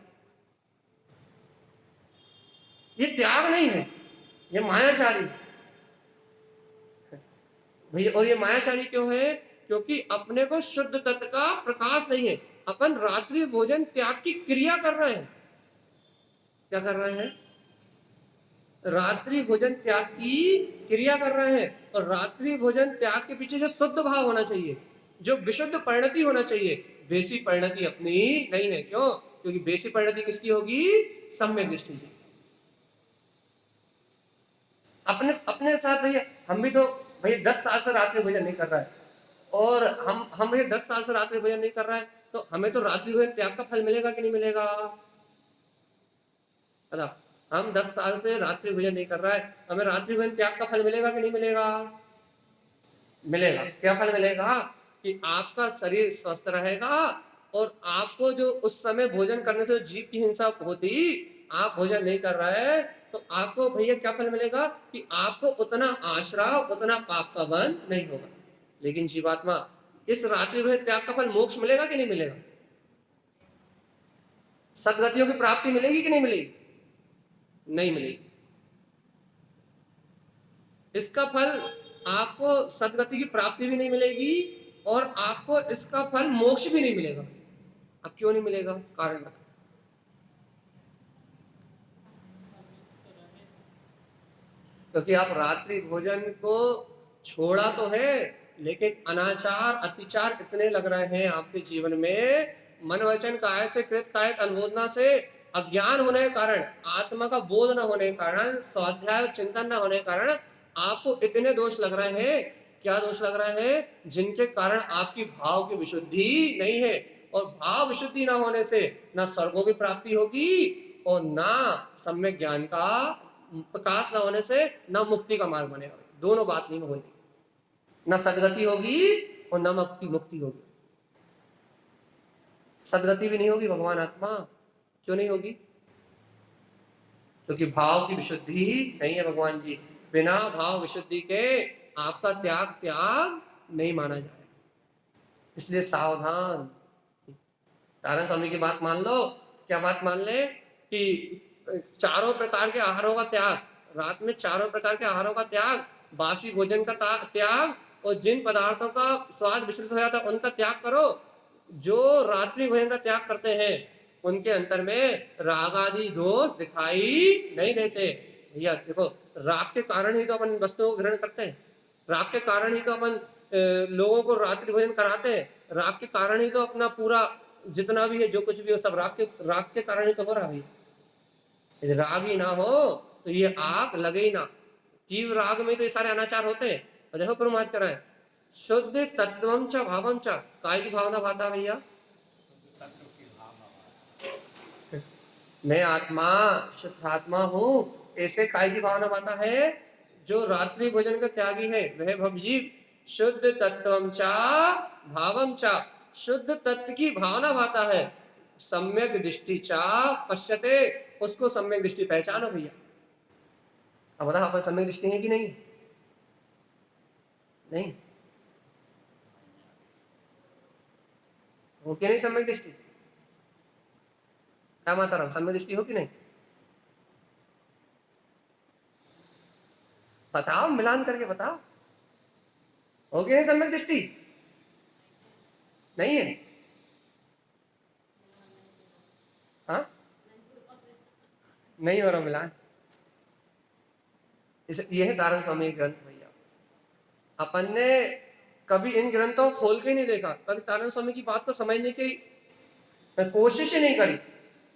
Speaker 1: ये त्याग नहीं है, ये मायाचारी भैया। और ये मायाचारी क्यों है, क्योंकि अपने को शुद्ध तत्व का प्रकाश नहीं है। अपन रात्रि भोजन त्याग की क्रिया कर रहे हैं, क्या कर रहे हैं, रात्रि भोजन त्याग की क्रिया कर रहे हैं। और रात्रि भोजन त्याग के पीछे जो शुद्ध भाव होना चाहिए, जो विशुद्ध परिणति होना चाहिए, वैसी परिणति अपनी नहीं है। क्यों, क्योंकि बेसी परिणति किसकी होगी? सम्यक दृष्टि की। अपने अपने साथ भैया, हम भी तो भैया 10 साल से रात्रि भोजन नहीं कर रहा है, और हम भैया 10 साल से रात्रि भोजन नहीं कर रहा है, तो हमें तो रात्रि भोजन त्याग का फल मिलेगा कि नहीं मिलेगा? अदा हम 10 साल से रात्रि भोजन नहीं कर रहा है, हमें रात्रि भोजन त्याग का फल मिलेगा कि नहीं मिलेगा? मिलेगा। क्या फल मिलेगा? कि आपका शरीर स्वस्थ रहेगा, और आपको जो उस समय भोजन करने से जीव की हिंसा होती, आप भोजन नहीं कर रहे हैं, तो आपको भैया क्या फल मिलेगा? कि आपको उतना आश्रय, उतना पाप का बंध नहीं होगा। लेकिन जीवात्मा, इस रात्रि भोजन त्याग का फल मोक्ष मिलेगा कि नहीं मिलेगा? सदगतियों की प्राप्ति मिलेगी कि नहीं मिलेगी? नहीं मिलेगी। इसका फल आपको सदगति की प्राप्ति भी नहीं मिलेगी, और आपको इसका फल मोक्ष भी नहीं मिलेगा। अब क्यों नहीं मिलेगा? कारण बता। क्योंकि आप रात्रि भोजन को छोड़ा तो है, लेकिन अनाचार अतिचार इतने लग रहे हैं आपके जीवन में, मन वचन काय से कृत काय अनुमोदना से अज्ञान होने के कारण, आत्मा का बोध न होने के कारण, स्वाध्याय चिंतन न होने के कारण आपको इतने दोष लग रहे हैं। क्या दोष लग रहे हैं? जिनके कारण आपकी भाव की विशुद्धि नहीं है, और भाव विशुद्धि ना होने से ना स्वर्गों की प्राप्ति होगी, और ना सम्यक ज्ञान का प्रकाश ना होने से ना मुक्ति का मार्ग बनेगा। दोनों बात नहीं होगी, ना सदगति होगी और ना मुक्ति मुक्ति होगी। सदगति भी नहीं होगी भगवान आत्मा। क्यों नहीं होगी? क्योंकि भाव की विशुद्धि नहीं है भगवान जी। बिना भाव विशुद्धि के आपका त्याग त्याग नहीं माना जाए। इसलिए सावधान। तारण स्वामी की बात मान लो। क्या बात मान ले? कि चारों प्रकार के आहारों का त्याग, रात में चारों प्रकार के आहारों का त्याग, बासी भोजन का त्याग, और जिन पदार्थों का स्वाद विचलित हो जाता है उनका त्याग करो। जो रात्रि भोजन का त्याग करते हैं उनके अंतर में राग आदि दोष दिखाई नहीं देते। भैया देखो, राग के कारण ही तो अपन वस्तुओं को ग्रहण करते हैं, राग के कारण ही तो अपन लोगों को रात्रि भोजन कराते हैं, राग के कारण ही तो अपना पूरा जितना भी है, जो कुछ भी हो, सब राग के कारण ही तो हो रहा है। यदि राग ही ना हो तो ये आग लगे ही ना। जीव राग में तो ये सारे अनाचार होते हैं। और देखो गुरु महाराज कराए, शुद्ध तत्वम च भावम च, काय की भावना भाता भैया? मैं आत्मा शुद्ध आत्मा हूँ, ऐसे काय की भावना भाता है? जो रात्रि भोजन का त्यागी है वह भवजीव शुद्ध तत्वम चा भावम चा, शुद्ध तत्व की भावना भाता है। सम्यक दृष्टि चा पश्यते, उसको सम्यक दृष्टि पहचानो भैया। अब बता, अपन सम्यक दृष्टि है कि नहीं? नहीं हो कि नहीं सम्यक दृष्टि? क्या माता राम, सम्यक दृष्टि हो कि नहीं? बताओ, मिलान करके बताओ, हो कि नहीं सम्यक दृष्टि? नहीं है? हाँ, नहीं हो रहा मिलान। ये है तारण स्वामी ग्रंथ भैया। अपन ने कभी इन ग्रंथों को खोल के नहीं देखा, कभी तारण स्वामी की बात को समझने की कोशिश ही नहीं करी,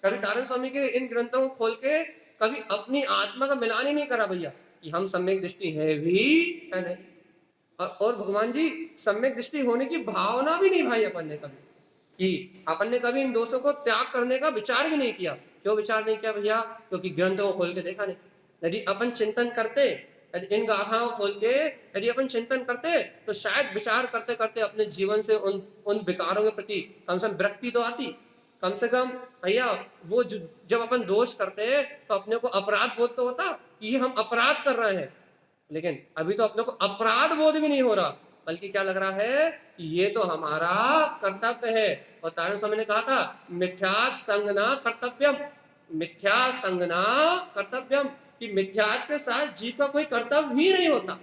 Speaker 1: कभी तारण स्वामी के इन ग्रंथों को खोल के कभी अपनी आत्मा का मिलान ही नहीं करा भैया, कि हम सम्यक दृष्टि है भी है नहीं। और भगवान जी, सम्यक दृष्टि होने की भावना भी नहीं भाई अपन ने कभी, कि अपन ने कभी इन दोषों को त्याग करने का विचार भी नहीं किया। क्यों विचार नहीं किया भैया? क्योंकि ग्रंथों को खोल के देखा नहीं। यदि अपन चिंतन करते, यदि इन गाथाओं को खोल के यदि अपन चिंतन करते, तो शायद विचार करते करते अपने जीवन से उन विकारों के प्रति कम से कम विरक्ति तो आती। कम से कम भैया, वो जब अपन दोष करते तो अपने को अपराध बोध तो होता कि ये हम अपराध कर रहे हैं। लेकिन अभी तो अपने को अपराध बोध भी नहीं हो रहा, बल्कि क्या लग रहा है कि ये तो हमारा कर्तव्य है। और तारण स्वामी ने कहा था, मिथ्या संगना कर्तव्यम, मिथ्या संगना कर्तव्यम, कि मिथ्यात के साथ जीव का कोई कर्तव्य ही नहीं होता।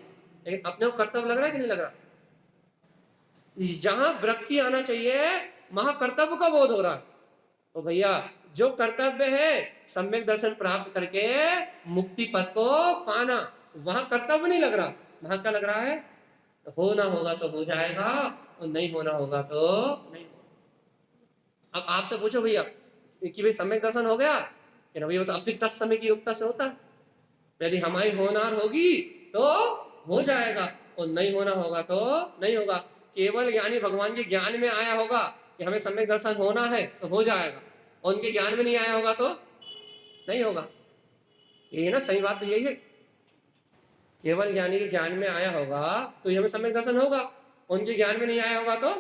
Speaker 1: लेकिन अपने को कर्तव्य लग रहा है कि नहीं लग रहा? जहां विरक्ति आना चाहिए वहां कर्तव्य का बोध हो रहा है। तो भैया, जो कर्तव्य है सम्यक दर्शन प्राप्त करके मुक्ति पद को पाना, वहां कर्तव्य नहीं लग रहा, वहां क्या लग रहा है? तो होना होगा तो हो जाएगा, और नहीं होना होगा तो नहीं होगा। अब आपसे पूछो भैया, कि भाई सम्यक दर्शन हो गया कि ना भाई, वो तो अपनी तत्समय की योग्यता से होता है। यदि हमारी होनार होगी तो हो जाएगा, और नहीं होना होगा तो नहीं होगा। केवल ज्ञानी भगवान के ज्ञान में आया होगा कि हमें सम्यक दर्शन होना है तो हो जाएगा, और उनके ज्ञान में नहीं आया होगा तो नहीं होगा। यही है ना, सही बात तो यही है। केवल ज्ञानी के ज्ञान में आया होगा तो हमें सम्यक दर्शन होगा, उनके ज्ञान में नहीं आया होगा तो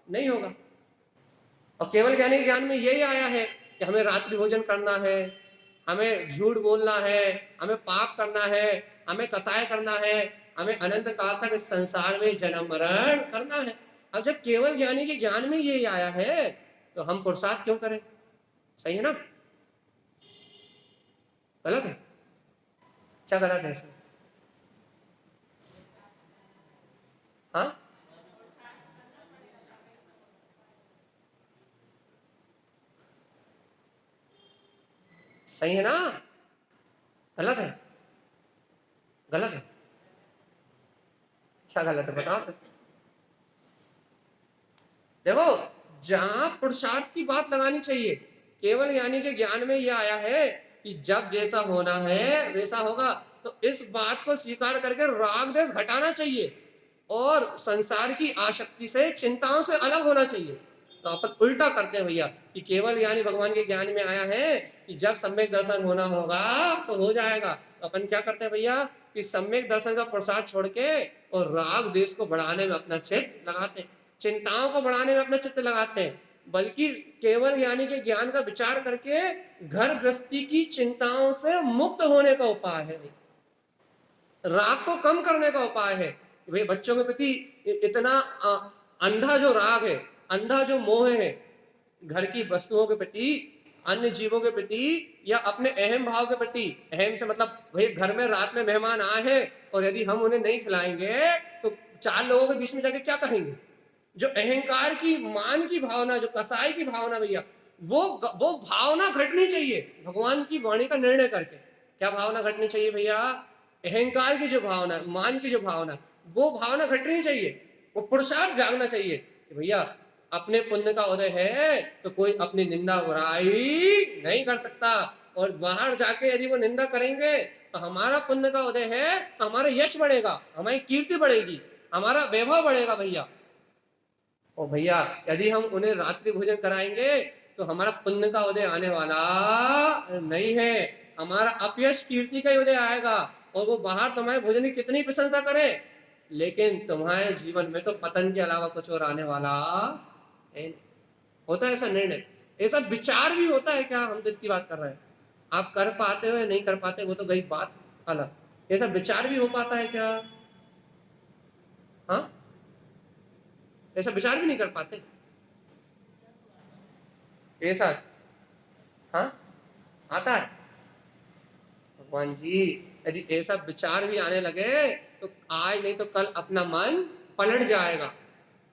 Speaker 1: नहीं होगा। और केवल ज्ञानी के ज्ञान में यही आया है कि हमें रात्रि भोजन करना है, हमें झूठ बोलना है, हमें पाप करना है, हमें कसाय करना है, हमें अनंत काल तक इस संसार में जन्म मरण करना है। अब जब केवल ज्ञानी के ज्ञान में यही आया है तो हम पुरुषार्थ क्यों करें? सही है ना? गलत है? क्या गलत है सर? हाँ, सही है ना? गलत है? गलत है? क्या गलत है बताओ फिर। देखो, जहां पुरुषार्थ की बात लगानी चाहिए, केवल यानी के ज्ञान में यह आया है कि जब जैसा होना है वैसा होगा, तो इस बात को स्वीकार करके राग द्वेष घटाना चाहिए और संसार की आसक्ति से, चिंताओं से अलग होना चाहिए। तो अपन उल्टा करते हैं भैया कि केवल यानी भगवान के ज्ञान में आया है कि जब सम्यक दर्शन होना होगा तो हो जाएगा। तो अपन क्या करते हैं भैया कि सम्यक दर्शन का प्रसाद छोड़ के और राग देश को बढ़ाने में अपना चित्त लगाते हैं, चिंताओं को बढ़ाने में अपना चित्त लगाते हैं। बल्कि केवल यानी के ज्ञान का विचार करके घर गृहस्थी की चिंताओं से मुक्त होने का उपाय है, राग को कम करने का उपाय है। भाई बच्चों के प्रति इतना अंधा जो राग है, अंधा जो मोह है, घर की वस्तुओं के प्रति, अन्य जीवों के प्रति, या अपने अहम भाव के प्रति। अहम से मतलब भाई घर में रात में मेहमान आए हैं और यदि हम उन्हें नहीं खिलाएंगे तो चार लोगों के बीच में जाके क्या कहेंगे? जो अहंकार की, मान की भावना, जो कसाई की भावना भैया, वो भावना घटनी चाहिए भगवान की वाणी का निर्णय करके। क्या भावना घटनी चाहिए भैया? अहंकार की जो भावना, मान की जो भावना, वो भावना घटनी चाहिए। वो पुरुषार्थ जागना चाहिए कि भैया अपने पुण्य का उदय है तो कोई अपनी निंदा बुराई नहीं कर सकता, और बाहर जाके यदि वो निंदा करेंगे तो हमारा पुण्य का उदय है तो हमारा यश बढ़ेगा, हमारी कीर्ति बढ़ेगी, हमारा वैभव बढ़ेगा भैया। और भैया यदि हम उन्हें रात्रि भोजन कराएंगे तो हमारा पुण्य का उदय आने वाला नहीं है, हमारा अपयश कीर्ति का उदय आएगा। और वो बाहर तुम्हारे भोजन की कितनी प्रशंसा करे, लेकिन तुम्हारे जीवन में तो पतन के अलावा कुछ और आने वाला है नहीं। होता है ऐसा निर्णय, ऐसा विचार भी होता है क्या? हम तो इतनी बात कर रहे हैं, आप कर पाते हो या नहीं कर पाते वो तो गई बात अलग, ऐसा विचार भी हो पाता है क्या? हाँ, ऐसा विचार भी नहीं कर पाते ऐसा? हाँ, आता है। भगवान जी, यदि ऐसा विचार भी आने लगे तो आज नहीं तो कल अपना मन पलट जाएगा।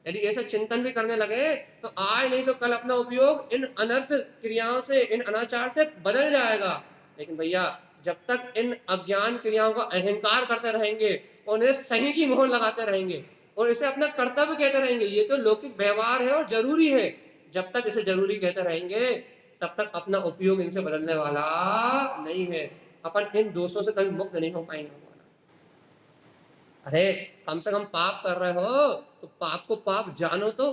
Speaker 1: यदि ऐसा चिंतन भी करने लगे तो आज नहीं तो कल अपना उपयोग इन अनर्थ क्रियाओं से, इन अनाचार से बदल जाएगा। लेकिन भैया जब तक इन अज्ञान क्रियाओं का अहंकार करते रहेंगे और उन्हें सही की मोहर लगाते रहेंगे और इसे अपना कर्तव्य कहते रहेंगे, ये तो लौकिक व्यवहार है और जरूरी है, जब तक इसे जरूरी कहते रहेंगे तब तक अपना उपयोग इनसे बदलने वाला नहीं है। अपन इन दोषों से कभी मुक्त नहीं हो पाएंगे। अरे कम से कम पाप कर रहे हो तो पाप को पाप जानो तो,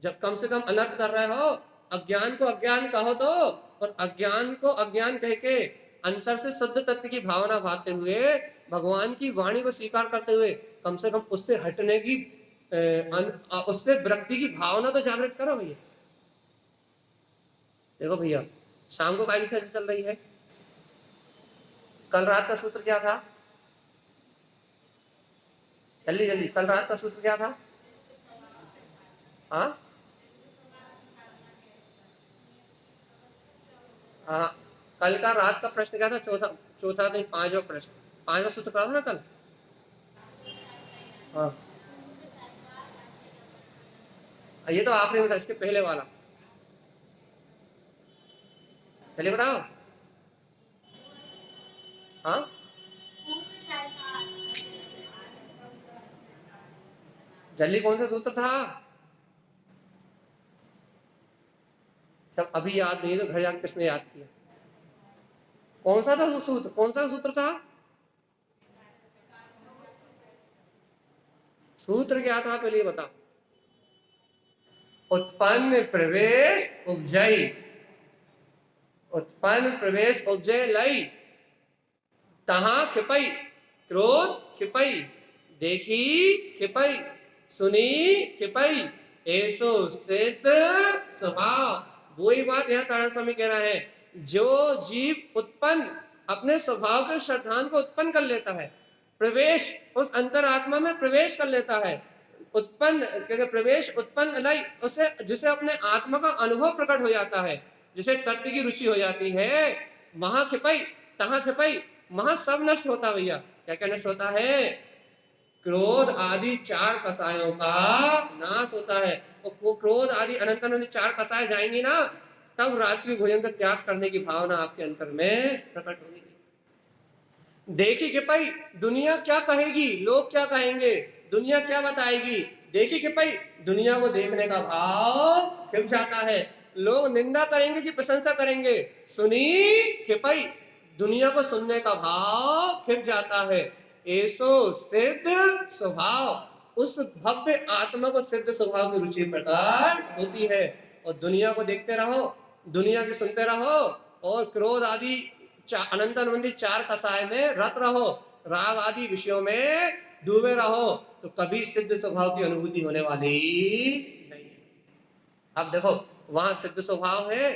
Speaker 1: जब कम से कम अनर्थ कर रहे हो, अज्ञान को अज्ञान कहो तो, और अज्ञान को अज्ञान कह के अंतर से शुद्ध तत्व की भावना भागते हुए, भगवान की वाणी को स्वीकार करते हुए कम से कम उससे हटने की, उससे विरक्ति की भावना तो जागृत करो भैया। देखो भैया, शाम को काय की चल रही है? कल रात का सूत्र क्या था? जल्दी जल्दी, कल रात का सूत्र क्या था? हाँ हाँ, कल का रात का प्रश्न क्या था? चौथा, चौथा नहीं, पांचवा प्रश्न, पांचवा सूत्र पढ़ा था ना कल? हाँ, ये तो आखिरी में था, इसके पहले वाला पहले बताओ। हाँ, जल्दी, कौन सा सूत्र था? जब अभी याद नहीं है तो घर जाकर किसने याद किया? कौन सा था वो सूत्र? कौन सा सूत्र था? सूत्र क्या था पहले बताओ। उत्पन्न प्रवेश उपजय, उत्पन्न प्रवेश उपजय लय, तहा खिपई क्रोध खिपई, देखी खिपई सुनी खिपई, ऐसो सिद्ध स्वभाव। वही बात यहाँ तारण स्वामी कह रहा है, जो जीव उत्पन्न अपने स्वभाव के श्रद्धांत को उत्पन्न कर लेता है, प्रवेश उस अंतरात्मा में प्रवेश कर लेता है, उत्पन्न कहते प्रवेश उत्पन्न लय, उसे जिसे अपने आत्मा का अनुभव प्रकट हो जाता है, जिसे तत्व की रुचि हो जाती है, वहां खिपई तहां खिपई, वहां सब नष्ट होता भैया। क्या क्या नष्ट होता है? क्रोध आदि 4 कसायों का नाश होता है। वो क्रोध आदि अनंत 4 कसाय जाएंगी ना, तब रात्रि भोजन का त्याग करने की भावना आपके अंतर में प्रकट होगी। देखी कि भाई दुनिया क्या कहेगी, लोग क्या कहेंगे, दुनिया क्या बताएगी, देखी कि भाई दुनिया को देखने का भाव खिप जाता है। लोग निंदा करेंगे कि प्रशंसा करेंगे, सुनी कि भाई दुनिया को सुनने का भाव खिप जाता है। ऐसो सिद्ध स्वभाव, उस भव्य आत्मा को सिद्ध स्वभाव की रुचि प्रकट होती है। और दुनिया को देखते रहो, दुनिया की सुनते रहो, और क्रोध आदि अनंत अनंती 4 कसाय में रत रहो, राग आदि विषयों में डूबे रहो, तो कभी सिद्ध स्वभाव की अनुभूति होने वाली नहीं है। अब देखो वहां सिद्ध स्वभाव है,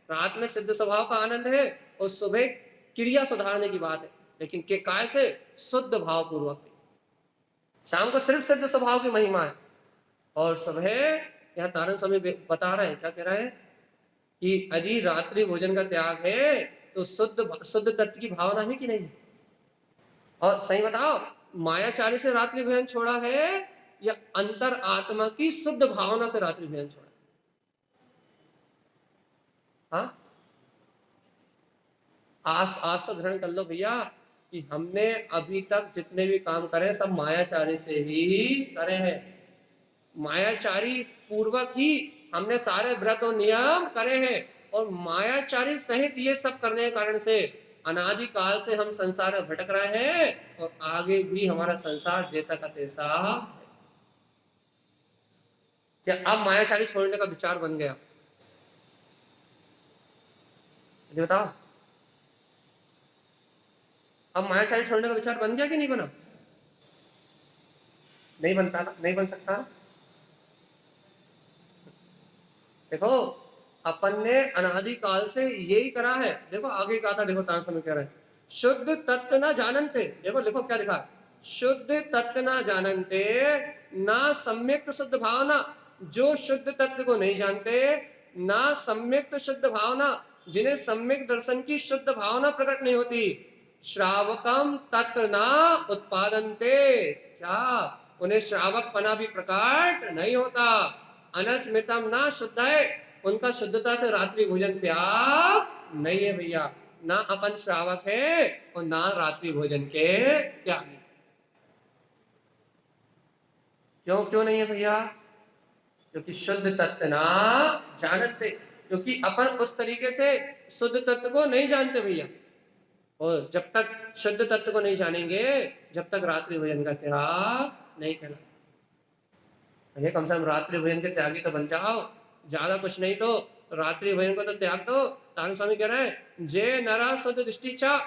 Speaker 1: रात में सिद्ध स्वभाव का आनंद है, और सुबह क्रिया सुधारने की बात है, लेकिन के काय से? शुद्ध भाव पूर्वक। शाम को सिर्फ सिद्ध स्वभाव की महिमा है, और सुबह यहाँ तारण स्वामी बता रहे हैं, क्या कह रहे हैं कि यदि रात्रि भोजन का त्याग है तो शुद्ध तत्व की भावना है कि नहीं? और सही बताओ, मायाचारी से रात्रि भोजन छोड़ा है या अंतर आत्मा की शुद्ध भावना से रात्रि भोजन छोड़ा? हाँ, आज तो ग्रहण कर लो भैया कि हमने अभी तक जितने भी काम करे सब मायाचारी से ही करे हैं। मायाचारी पूर्वक ही हमने सारे व्रत और नियम करे हैं, और मायाचारी सहित ये सब करने के कारण से अनादिकाल से हम संसार में भटक रहे हैं, और आगे भी हमारा संसार जैसा का तैसा। क्या अब मायाचारी छोड़ने का विचार बन गया? बताओ, अब मायाचारी छोड़ने का विचार बन गया कि नहीं बना? नहीं बनता, नहीं बन सकता। देखो अपन ने अनादिकाल से यही करा है। देखो आगे कहा था, देखो तान समय कह रहे हैं, शुद्ध तत्व ना जानते। देखो लिखो क्या लिखा, शुद्ध तत्व ना जानते, ना सम्यक शुद्ध भावना। जो शुद्ध तत्व को नहीं जानते, ना सम्यक शुद्ध भावना, जिन्हें सम्यक दर्शन की शुद्ध भावना प्रकट नहीं होती, श्रावकम तत्व ना उत्पादनते। क्या उन्हें श्रावक पना भी प्रकट नहीं होता? अनस्मितम ना शुद्ध है, उनका शुद्धता से रात्रि भोजन त्याग नहीं है भैया। ना अपन श्रावक है और ना रात्रि भोजन के त्यागी। क्यों क्यों नहीं है भैया? क्योंकि शुद्ध तत्व ना जानते, क्योंकि अपन उस तरीके से शुद्ध तत्व को नहीं जानते भैया। और जब तक शुद्ध तत्व को नहीं जानेंगे, जब तक रात्रि भोजन का त्याग नहीं कहला। भैया कम से कम रात्रि भोजन के त्यागी तो बन जाओ, ज्यादा कुछ नहीं तो रात्रि भोजन को तो त्याग दो। तारण स्वामी कह रहे हैं, जे नरा शुद्ध दृष्टि चा,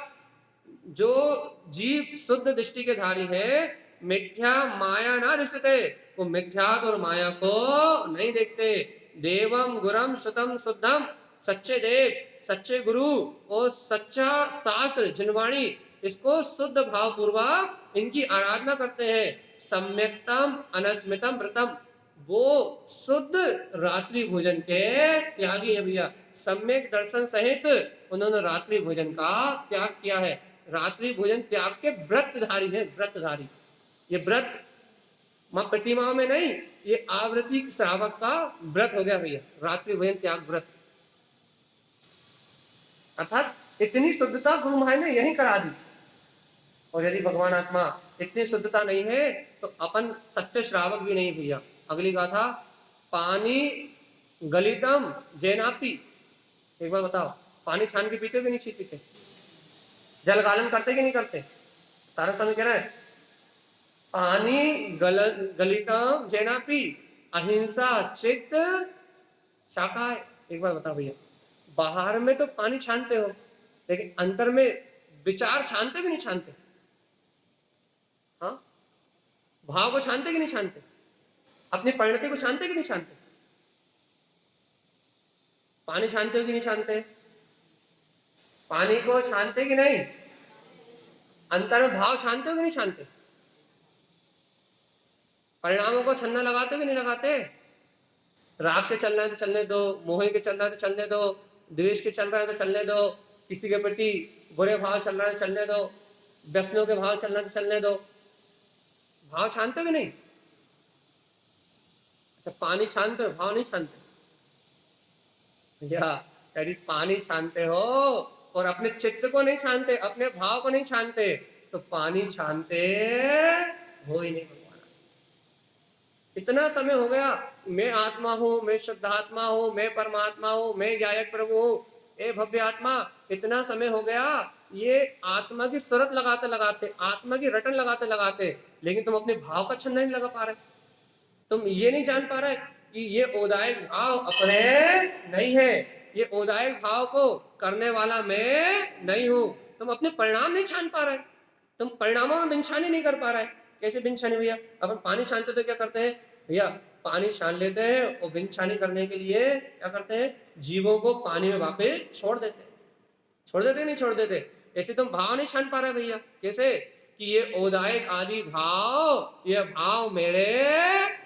Speaker 1: जो जीव शुद्ध दृष्टि के धारी है, मिथ्या माया ना दृष्टते, वो मिथ्या और माया को नहीं देखते। देवम गुरम श्रुतम शुद्धम, सच्चे देव, सच्चे गुरु और सच्चा शास्त्र जिनवाणी, इसको शुद्ध भाव पूर्वक इनकी आराधना करते हैं। सम्यक्तम अनस्मितम व्रतम, वो शुद्ध रात्रि भोजन के त्यागी है भैया। सम्यक दर्शन सहित उन्होंने रात्रि भोजन का त्याग किया है। रात्रि भोजन त्याग के व्रतधारी है, व्रतधारी। ये व्रत प्रतिमाओं में नहीं, ये आवृत्ति श्रावक का व्रत हो गया भैया, रात्रि भोजन त्याग व्रत। अर्थात इतनी शुद्धता गुरु महाराज ने यही करा दी। और यदि भगवान आत्मा इतनी शुद्धता नहीं है तो अपन सच्चे श्रावक भी नहीं भैया। अगली गाथा, पानी गलितम जैनापी, एक बार बताओ, पानी छान के पीते हो कि नहीं पीते? जल गालन करते कि नहीं करते? तारा स्वामी कह रहा है पानी गलिता जेनापी अहिंसा चित्त शाकाहार। एक बार बताओ भैया, बाहर में तो पानी छानते हो, लेकिन अंदर में विचार छानते कि नहीं छानते? हाँ, भाव को छानते कि नहीं छानते? अपनी परिणति को छानते कि नहीं छानते? पानी छानते हो कि नहीं छानते? पानी को छानते कि नहीं? अंतर में भाव छानते हो कि नहीं छानते? परिणामों को छन्ना लगाते हो कि नहीं लगाते? राग के चलना है तो चलने दो, मोह के चलना है तो चलने दो, द्वेष के चल रहा है तो चलने दो, किसी के प्रति बुरे भाव चल रहा है तो चलने दो, व्यसनों के भाव चलना है तो चलने दो। भाव छानते हो कि नहीं? अच्छा, पानी छानते हो, भाव नहीं छानते? या यदि पानी छानते हो और अपने चित्त को नहीं छानते, अपने भाव को नहीं छानते, तो पानी छानते हो ही नहीं भगवान। इतना समय हो गया, मैं आत्मा हूं, मैं शुद्ध आत्मा हूं, मैं परमात्मा हूं, मैं गायक प्रभु हूं, ए भव्य आत्मा, इतना समय हो गया ये आत्मा की सूरत लगाते लगाते, आत्मा की रटन लगाते लगाते, लेकिन तुम अपने भाव का छंदा नहीं लगा पा रहे। तुम ये नहीं जान पा रहे कि ये ओदायक भाव अपने नहीं है, ये ओदायक भाव को करने वाला मैं नहीं हूं। तुम अपने परिणाम नहीं छान पा रहे, तुम परिणामों में बिनछानी नहीं कर पा रहे। कैसे बिनछानी भैया? अपन पानी छानते तो क्या करते हैं भैया? पानी छान लेते हैं और बिनछानी करने के लिए क्या करते हैं? जीवों को पानी में वापस छोड़ देते हैं। छोड़ देते नहीं छोड़ देते? ऐसे तुम भाव नहीं छान पा रहे भैया। कैसे कि ये ओदायक आदि भाव, ये भाव मेरे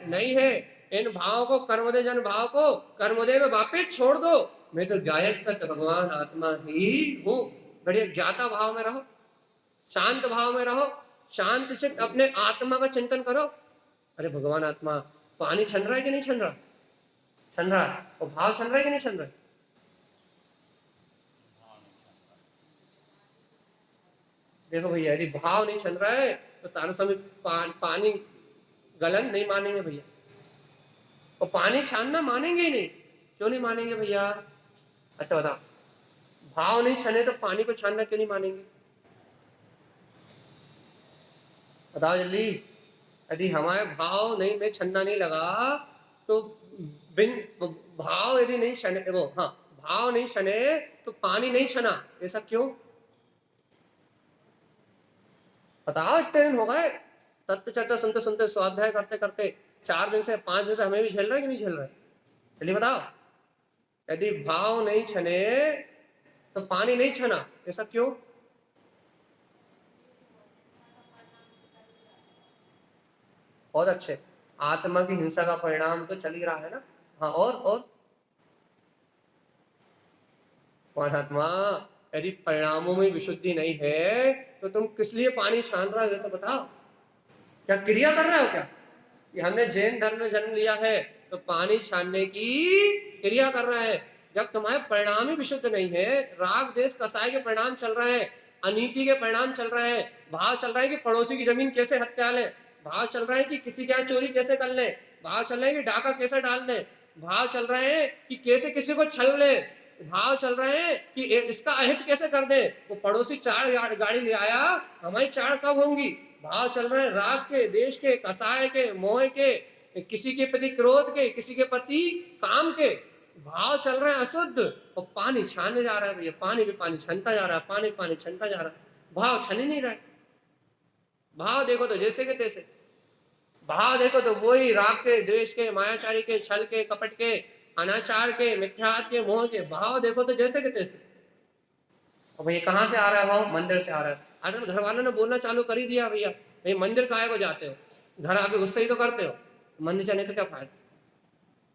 Speaker 1: नहीं है, इन भाव को कर्मोदय जन भाव को कर्मोदय में वापस छोड़ दो। मैं तो गायक तत्व भगवान आत्मा ही हूं। बढ़िया ज्ञाता भाव में रहो, शांत भाव में रहो, शांत चित्त अपने आत्मा का चिंतन करो। अरे भगवान आत्मा, पानी छन रहा है कि नहीं छन रहा? छन रहा है। और भाव छन रहा है कि नहीं छन रहा? देखो भैया, यदि भाव नहीं छन रहा है तो तारू स्वामी पानी गलन नहीं मानेंगे भैया, और पानी छानना मानेंगे ही नहीं। क्यों नहीं मानेंगे भैया? अच्छा बताओ, भाव नहीं छने तो पानी को छानना क्यों नहीं मानेंगे? बताओ जल्दी। यदि हमारे भाव नहीं में छन्ना नहीं लगा तो बिन भाव यदि नहीं छने, वो हाँ, भाव नहीं छने तो पानी नहीं छना। ऐसा क्यों? बताओ। इतने दिन हो गए तत्व चर्चा सुनते सुनते, स्वाध्याय करते करते, 4 दिन से 5 दिन से हमें भी झेल रहे हैं कि नहीं झेल रहे? जल्दी बताओ। यदि भाव नहीं छने तो पानी नहीं छना। ऐसा क्यों? बहुत अच्छे। आत्मा की हिंसा का परिणाम तो चल ही रहा है ना। हाँ, और आत्मा, यदि परिणामों में विशुद्धि नहीं है तो तुम किस लिए पानी छान रहे हो? तो बताओ, क्या क्रिया कर रहे हो क्या? कि हमने जैन धर्म में जन्म लिया है तो पानी छानने की क्रिया कर रहे हैं। जब तुम्हारे परिणाम ही विशुद्ध नहीं है, राग देश कसाय के परिणाम चल रहे हैं, अनीति के परिणाम चल रहे हैं, भाव चल रहा है कि पड़ोसी की जमीन कैसे हत्या ले, भाव चल रहा है कि किसी के यहाँ चोरी कैसे कर ले, भाव चल रहा है कि डाका कैसे डाल ले, भाव चल रहे हैं कि कैसे किसी को छल ले, भाव चल रहे हैं कि इसका अहित कैसे कर दे, वो पड़ोसी 4 गाड़ी ले आया, हमारी 4 कब होंगी। भाव चल रहे हैं राग के, देश के, कसाय के, मोह के, किसी के प्रति क्रोध के, किसी के प्रति काम के। भाव चल रहे हैं अशुद्ध और पानी छाने जा रहा है भैया। पानी भी पानी छनता जा रहा है, पानी पानी छनता जा रहा है, भाव छन ही नहीं रहा है। भाव देखो तो जैसे के तैसे, भाव देखो तो वही राग के, द्वेष के, मायाचारी के, छल के, कपट के, अनाचार के, मिथ्यात के, मोह के। भाव देखो तो जैसे के तैसे। और भैया कहाँ से आ रहा है भाव? मंदिर से आ रहा है। आज घर वालों ने बोलना चालू कर ही दिया, भैया भाई मंदिर काहे को जाते हो, घर आके गुस्से ही तो करते हो, मंदिर जाने का क्या फायदा?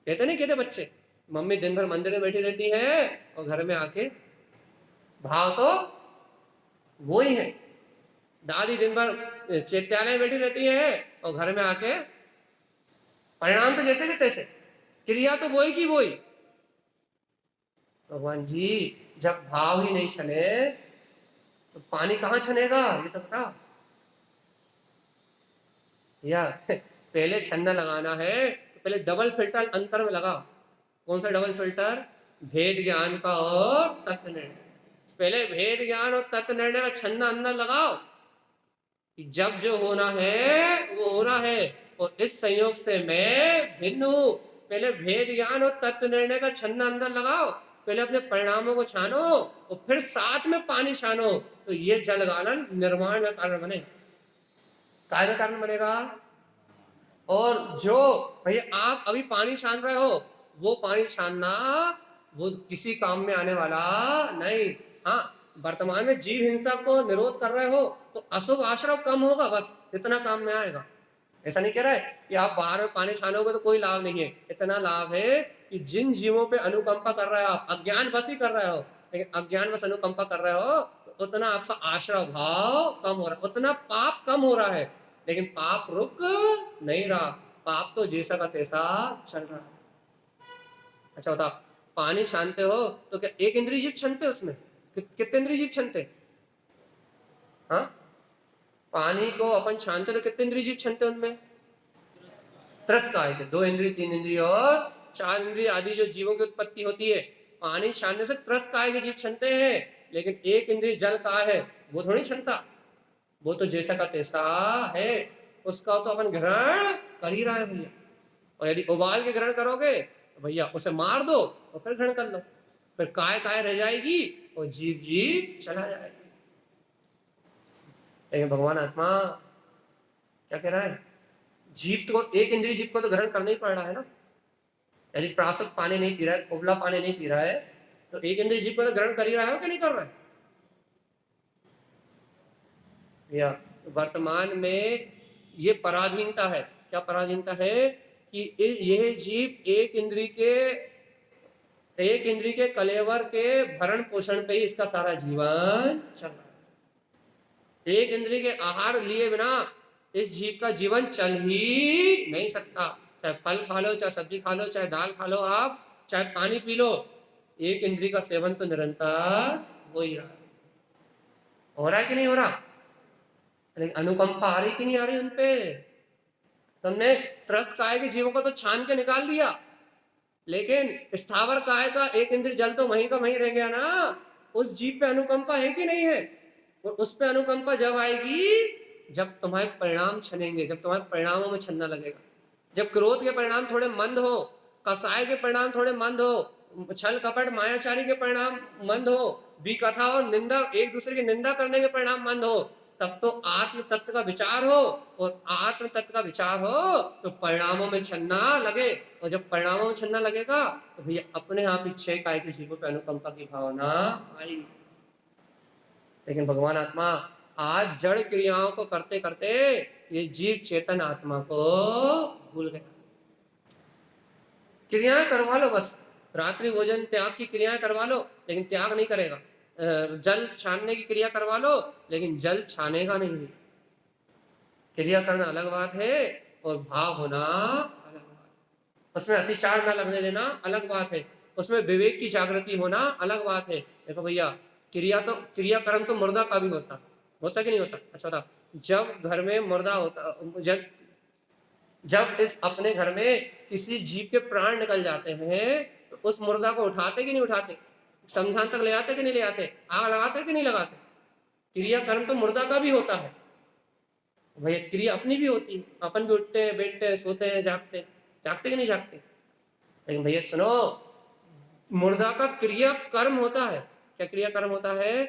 Speaker 1: कहते नहीं कहते बच्चे, मम्मी दिन भर मंदिर में बैठी रहती है और घर में आके, भाव तो वो ही है। दादी दिन भर चैत्यालय में बैठी रहती है और घर में आके परिणाम तो जैसे के तैसे, क्रिया तो वही की वही। भगवान जी, जब भाव ही नहीं छने तो पानी कहाँ छनेगा? ये तो बताओ या पहले छन्ना लगाना है तो पहले डबल फिल्टर अंतर में लगाओ। कौन सा डबल फिल्टर? भेद ज्ञान का और तत्व निर्णय। पहले भेद ज्ञान और तत्व निर्णय का छन्ना अंदर लगाओ कि जब जो होना है वो हो रहा है और इस संयोग से मैं भिन्न हूं। पहले भेद ज्ञान और तत्व निर्णय का छन्ना अंदर लगाओ, पहले अपने परिणामों को छानो और फिर साथ में पानी छानो, तो ये जल गालन निर्माण का कारण बने, कार्य का कारण बनेगा। और जो भैया आप अभी पानी छान रहे हो, वो पानी छानना वो किसी काम में आने वाला नहीं। हाँ, वर्तमान में जीव हिंसा को निरोध कर रहे हो तो अशुभ आश्रव कम होगा, बस इतना काम में आएगा। ऐसा नहीं कह रहा है कि आप बाहर में पानी छानोगे तो कोई लाभ नहीं है। इतना लाभ है कि जिन जीवों पे अनुकंपा कर रहे हो आप, अज्ञान बस ही कर रहे हो, लेकिन अज्ञान बस अनुकंपा कर रहे हो तो उतना आपका आश्रव भाव कम हो रहा है, उतना पाप कम हो रहा है। लेकिन पाप रुक नहीं रहा, पाप तो जैसा का तैसा चल रहा है। अच्छा बताओ, पानी छानते हो तो क्या एक इंद्रिय जीव छनते उसमें? कितने इंद्रिय जीव छनते? हाँ, पानी को अपन छानते तो कितने इंद्रिय जीव छनते उनमें? त्रस्काय के 2 इंद्रिय, 3 इंद्रिय और 4 इंद्रिय आदि जो जीवों की उत्पत्ति होती है, पानी छानने से त्रस्काय के जीव छनते हैं। लेकिन एक इंद्रिय जल का है वो थोड़ी छनता, वो तो जैसा का तैसा है, उसका तो अपन ग्रहण कर ही रहा है भैया। और यदि उबाल के ग्रहण करोगे तो भैया उसे मार दो और फिर ग्रहण कर लो, फिर काय काय रह जाएगी और जीव जीव चला जाएगा। लेकिन भगवान आत्मा क्या कह रहा है? जीव तो एक इंद्रिय जीव को तो ग्रहण करना ही पड़ रहा है ना। यदि प्रासक पानी नहीं पी रहा है, उबला पानी नहीं पी रहा है, तो एक इंद्रिय जीव को तो ग्रहण कर ही रहा है कि नहीं कर रहा है? या वर्तमान में ये पराधीनता है। क्या पराधीनता है? कि यह जीव एक इंद्रिय के कलेवर के भरण पोषण पे ही इसका सारा जीवन चल रहा है। एक इंद्रिय के आहार लिए बिना इस जीव का जीवन चल ही नहीं सकता। चाहे फल खा लो, चाहे सब्जी खा लो, चाहे दाल खा लो, आप चाहे पानी पी लो, एक इंद्रिय का सेवन तो निरंतर हो ही रहा है। हो रहा है कि नहीं हो रहा? लेकिन अनुकंपा आ रही कि नहीं आ रही उनपे? तुमने त्रस काय के जीवों को तो छान के निकाल दिया, लेकिन स्थावर काय का एक इंद्रिय जल तो वहीं का वहीं रह गया ना। उस जीव पे अनुकंपा है कि नहीं है? और उस पे अनुकंपा जब आएगी जब तुम्हारे परिणाम छनेंगे, जब तुम्हारे परिणामों में छनना लगेगा, जब क्रोध के परिणाम थोड़े मंद हो, कसाय के परिणाम थोड़े मंद हो, छल कपट मायाचारी के परिणाम मंद हो, विकथा और निंदा, एक दूसरे की निंदा करने के परिणाम मंद हो, तब तो आत्म तत्व का विचार हो। और आत्म तत्व का विचार हो तो परिणामों में छन्ना लगे, और जब परिणामों में छन्ना लगेगा तो भैया अपने आप ही 6 काय के जीवों पे अनुकंपा की भावना आई। लेकिन भगवान आत्मा आज जड़ क्रियाओं को करते करते ये जीव चेतन आत्मा को भूल गया। क्रियाएं करवा लो बस, रात्रि भोजन त्याग की क्रियाएं करवा लो, लेकिन त्याग नहीं करेगा। जल छानने की क्रिया करवा लो, लेकिन जल छानेगा नहीं। क्रिया करना अलग बात है और भाव होना अलग बात है। उसमें अतिचार ना लगने देना अलग बात है, उसमें विवेक की जागृति होना अलग बात है। देखो भैया, क्रियाकर्म तो मुर्दा का भी होता कि नहीं होता? अच्छा होता। जब घर में मुर्दा होता, जब इस अपने घर में किसी जीव के प्राण निकल जाते हैं तो उस मुर्दा को उठाते कि नहीं उठाते? शमशान तक ले आते कि नहीं ले आते? आग लगाते कि नहीं लगाते? क्रियाकर्म तो मुर्दा का भी होता है भैया, क्रिया अपनी भी होती है। अपन भी उठते हैं, बैठते हैं, सोते हैं, जागते कि नहीं जागते? लेकिन भैया सुनो, मुर्दा का क्रिया कर्म होता है। क्या क्रिया कर्म होता है?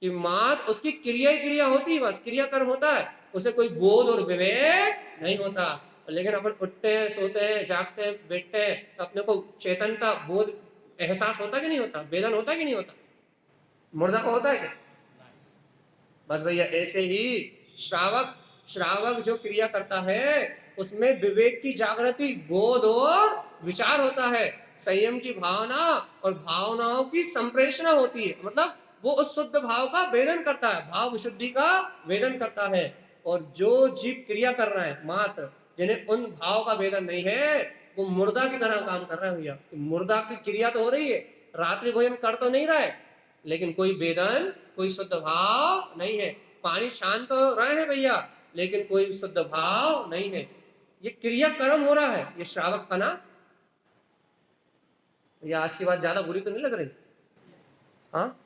Speaker 1: कि मात उसकी क्रिया ही क्रिया होती है, बस क्रिया कर्म होता है, उसे कोई बोध और विवेक नहीं होता। लेकिन अपन उठते हैं, सोते हैं, जागते हैं, बैठते हैं, तो अपने को चेतनता, बोध, एहसास होता कि नहीं होता? वेदन होता कि नहीं होता? मुर्दा को होता है क्या? बस भैया ऐसे ही श्रावक श्रावक जो क्रिया करता है उसमें विवेक की जागृति, बोध और विचार होता है, संयम की भावना और भावनाओं की संप्रेषणा होती है। मतलब वो उस शुद्ध भाव का वेदन करता है, भाव विशुद्धि का वेदन करता है। और जो जीव क्रिया कर रहा है मात्र, जिन्हें उन भाव का वेदन नहीं है, वो मुर्दा की तरह काम कर रहा है भैया। मुर्दा की क्रिया तो हो रही है, रात्रि भोजन कर तो नहीं रहा है, लेकिन कोई वेदन, कोई शुद्ध भाव नहीं है। पानी छान तो रहे हैं भैया, लेकिन कोई शुद्ध भाव नहीं है। ये क्रिया कर्म हो रहा है, ये श्रावक पना। ये आज की बात ज्यादा बुरी तो नहीं लग रही? हाँ,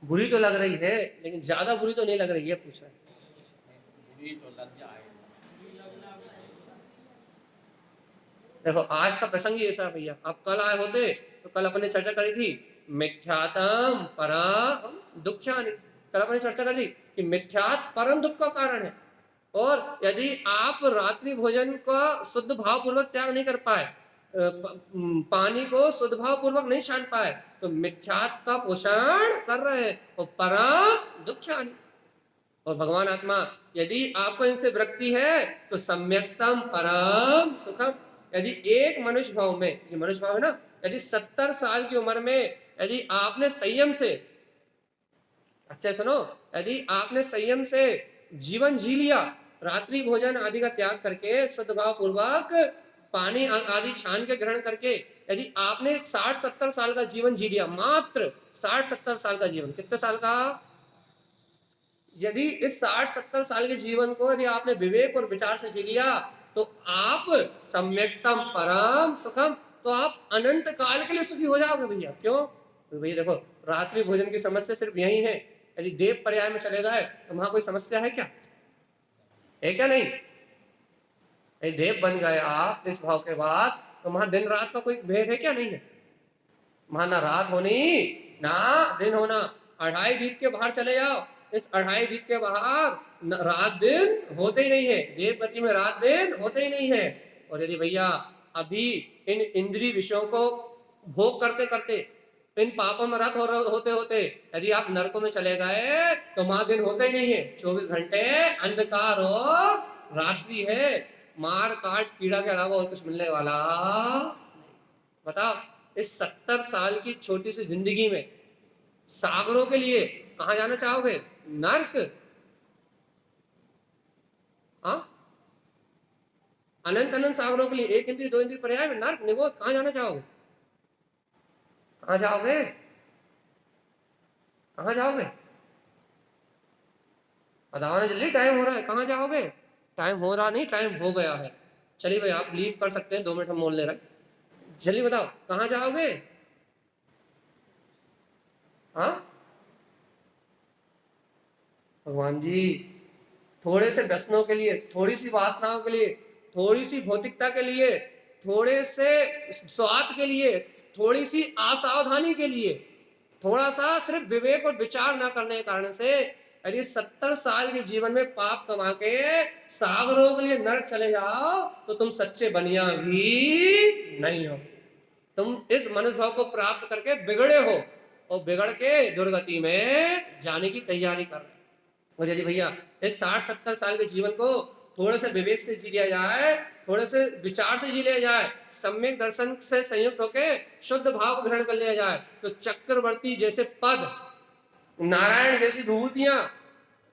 Speaker 1: बुरी तो लग रही है, लेकिन ज्यादा बुरी तो नहीं लग रही, ये पूछ रहे हैं। देखो आज का प्रसंग ही ऐसा है भैया। आप कल आए होते तो कल अपने चर्चा करी थी मिथ्यातम परा दुख्यानि। कल अपने चर्चा करी कि मिथ्यात परम दुख का कारण है, और यदि आप रात्रि भोजन का शुद्ध भाव पूर्वक त्याग नहीं कर पाए, पानी को शुद्ध भाव पूर्वक नहीं छान पाए, तो मिथ्यात का पोषण कर रहे हैं, और परम दुख्यानि। और भगवान आत्मा यदि आपको इनसे विरक्ति है तो सम्यक्तम परम सुखम। यदि एक मनुष्य भाव में, ये मनुष्य भाव है ना, यदि 70 साल की उम्र में यदि आपने संयम से, अच्छा सुनो, यदि आपने संयम से जीवन जी लिया, रात्रि भोजन आदि का त्याग करके शुद्ध भाव पूर्वक पानी आदि छान के ग्रहण करके, यदि आपने 60-70 साल का जीवन जी लिया, मात्र 60-70 साल का जीवन, कितने साल का, यदि इस 60-70 साल के जीवन को यदि आपने विवेक और विचार से जी लिया, तो आप सम्यक्तम परम सुखम, तो आप अनंत काल के लिए सुखी हो जाओगे भैया। क्यों? तो भैया देखो, रात्रि भोजन की समस्या सिर्फ यही है। यदि देव पर्याय में चले गए तो वहां कोई समस्या है क्या? है क्या? नहीं। यदि देव बन गए आप इस भाव के बाद, तो वहां दिन रात का कोई भेद है क्या? नहीं है। वहां ना रात होनी ना दिन होना। 2.5 दीप के बाहर चले जाओ, इस 2.5 दीप के बाहर रात दिन होते ही नहीं है। देव गति में रात दिन होते ही नहीं है। और यदि भैया अभी इन इंद्रिय विषयों को भोग करते करते, इन पापों में रत होते होते यदि आप नरकों में चले गए, तो वहां दिन होते ही नहीं है। 24 घंटे अंधकार और रात्रि है। मार काट कीड़ा के अलावा और कुछ मिलने वाला नहीं। बताओ, इस 70 साल की छोटी सी जिंदगी में सागरों के लिए कहां जाना चाहोगे? नर्क? हाँ, अनंत अनंत सागरों के लिए, 1 इंद्रिय 2 इंद्रिय पर्याय में नर्क निगोद, कहां जाना चाहोगे? कहां जाओगे? कहां जाओगे? बताओ ना जल्दी, टाइम हो रहा है, कहां जाओगे? टाइम हो रहा नहीं, टाइम हो गया है। चलिए भाई, आप लीव कर सकते हैं, 2 मिनट हम मोल ले रहे हैं। जल्दी बताओ कहां जाओगे? हाँ भगवान जी, थोड़े से व्यसनों के लिए, थोड़ी सी वासनाओं के लिए, थोड़ी सी भौतिकता के लिए, थोड़े से स्वाद के लिए, थोड़ी सी असावधानी के लिए, थोड़ा सा सिर्फ विवेक और विचार न करने के कारण से यदि 70 साल के जीवन में पाप कमा के सागरों के लिए नरक चले जाओ, तो तुम सच्चे बनिया भी नहीं हो। तुम इस मनुष्य भाव को प्राप्त करके बिगड़े हो, और बिगड़ के दुर्गति में जाने की तैयारी कर रहे हो। और यदि भैया इस 60-70 साल के जीवन को थोड़े से विवेक से जी लिया जाए, थोड़े से विचार से जी लिया जाए, सम्यक दर्शन से संयुक्त होकर शुद्ध भाव ग्रहण कर लिया जाए, तो चक्रवर्ती जैसे पद, नारायण जैसी विभूतियां,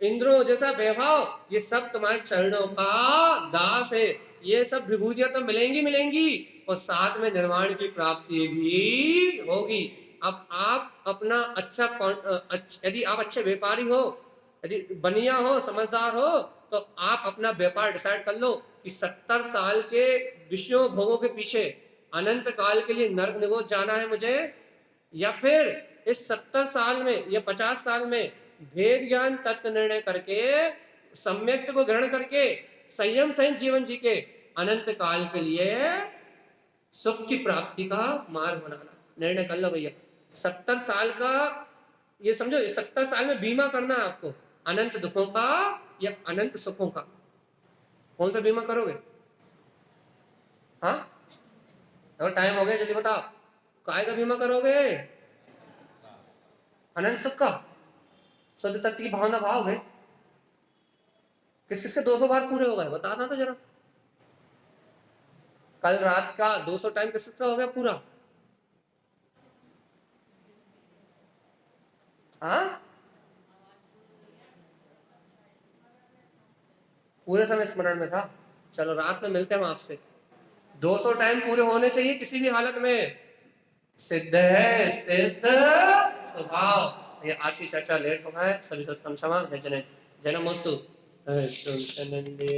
Speaker 1: इंद्रों जैसा वैभव, ये सब तुम्हारे चरणों का दास है। ये सब विभूतियां तो मिलेंगी मिलेंगी, और साथ में निर्वाण की प्राप्ति भी होगी। अब आप अपना यदि आप अच्छे व्यापारी हो, यदि बनिया हो, समझदार हो, तो आप अपना व्यापार डिसाइड कर लो कि 70 साल के विषयों भोगों के पीछे अनंत काल के लिए नरक निगोद जाना है मुझे, या फिर इस 70 साल में या 50 साल में भेद ज्ञान तत्व निर्णय करके, सम्यक्त को ग्रहण करके, संयम सहित जीवन जी के अनंत काल के लिए सुख की प्राप्ति का मार्ग बनाना। निर्णय कर लो भैया। 70 साल का ये समझो, 70 साल में बीमा करना है आपको, अनंत दुखों का या अनंत सुखों का। कौन सा बीमा करोगे? हाँ, अगर टाइम हो गया जल्दी बताओ, काय का बीमा करोगे? अनंत सुख का? शुद्ध तत्व की भावना भाओगे? किस किस के 200 बार पूरे हो गए बताना तो जरा। कल रात का 200 टाइम किस किसका हो गया पूरा? हाँ, पूरे समय स्मरण में था। चलो रात में मिलते हैं हम आपसे। 200 टाइम पूरे होने चाहिए किसी भी हालत में। सिद्ध है सिद्ध स्वभाव। ये आज की चर्चा लेट हो गए, सभी सत्तम क्षमा। जय जन, जन्मोस्तु। आनंदे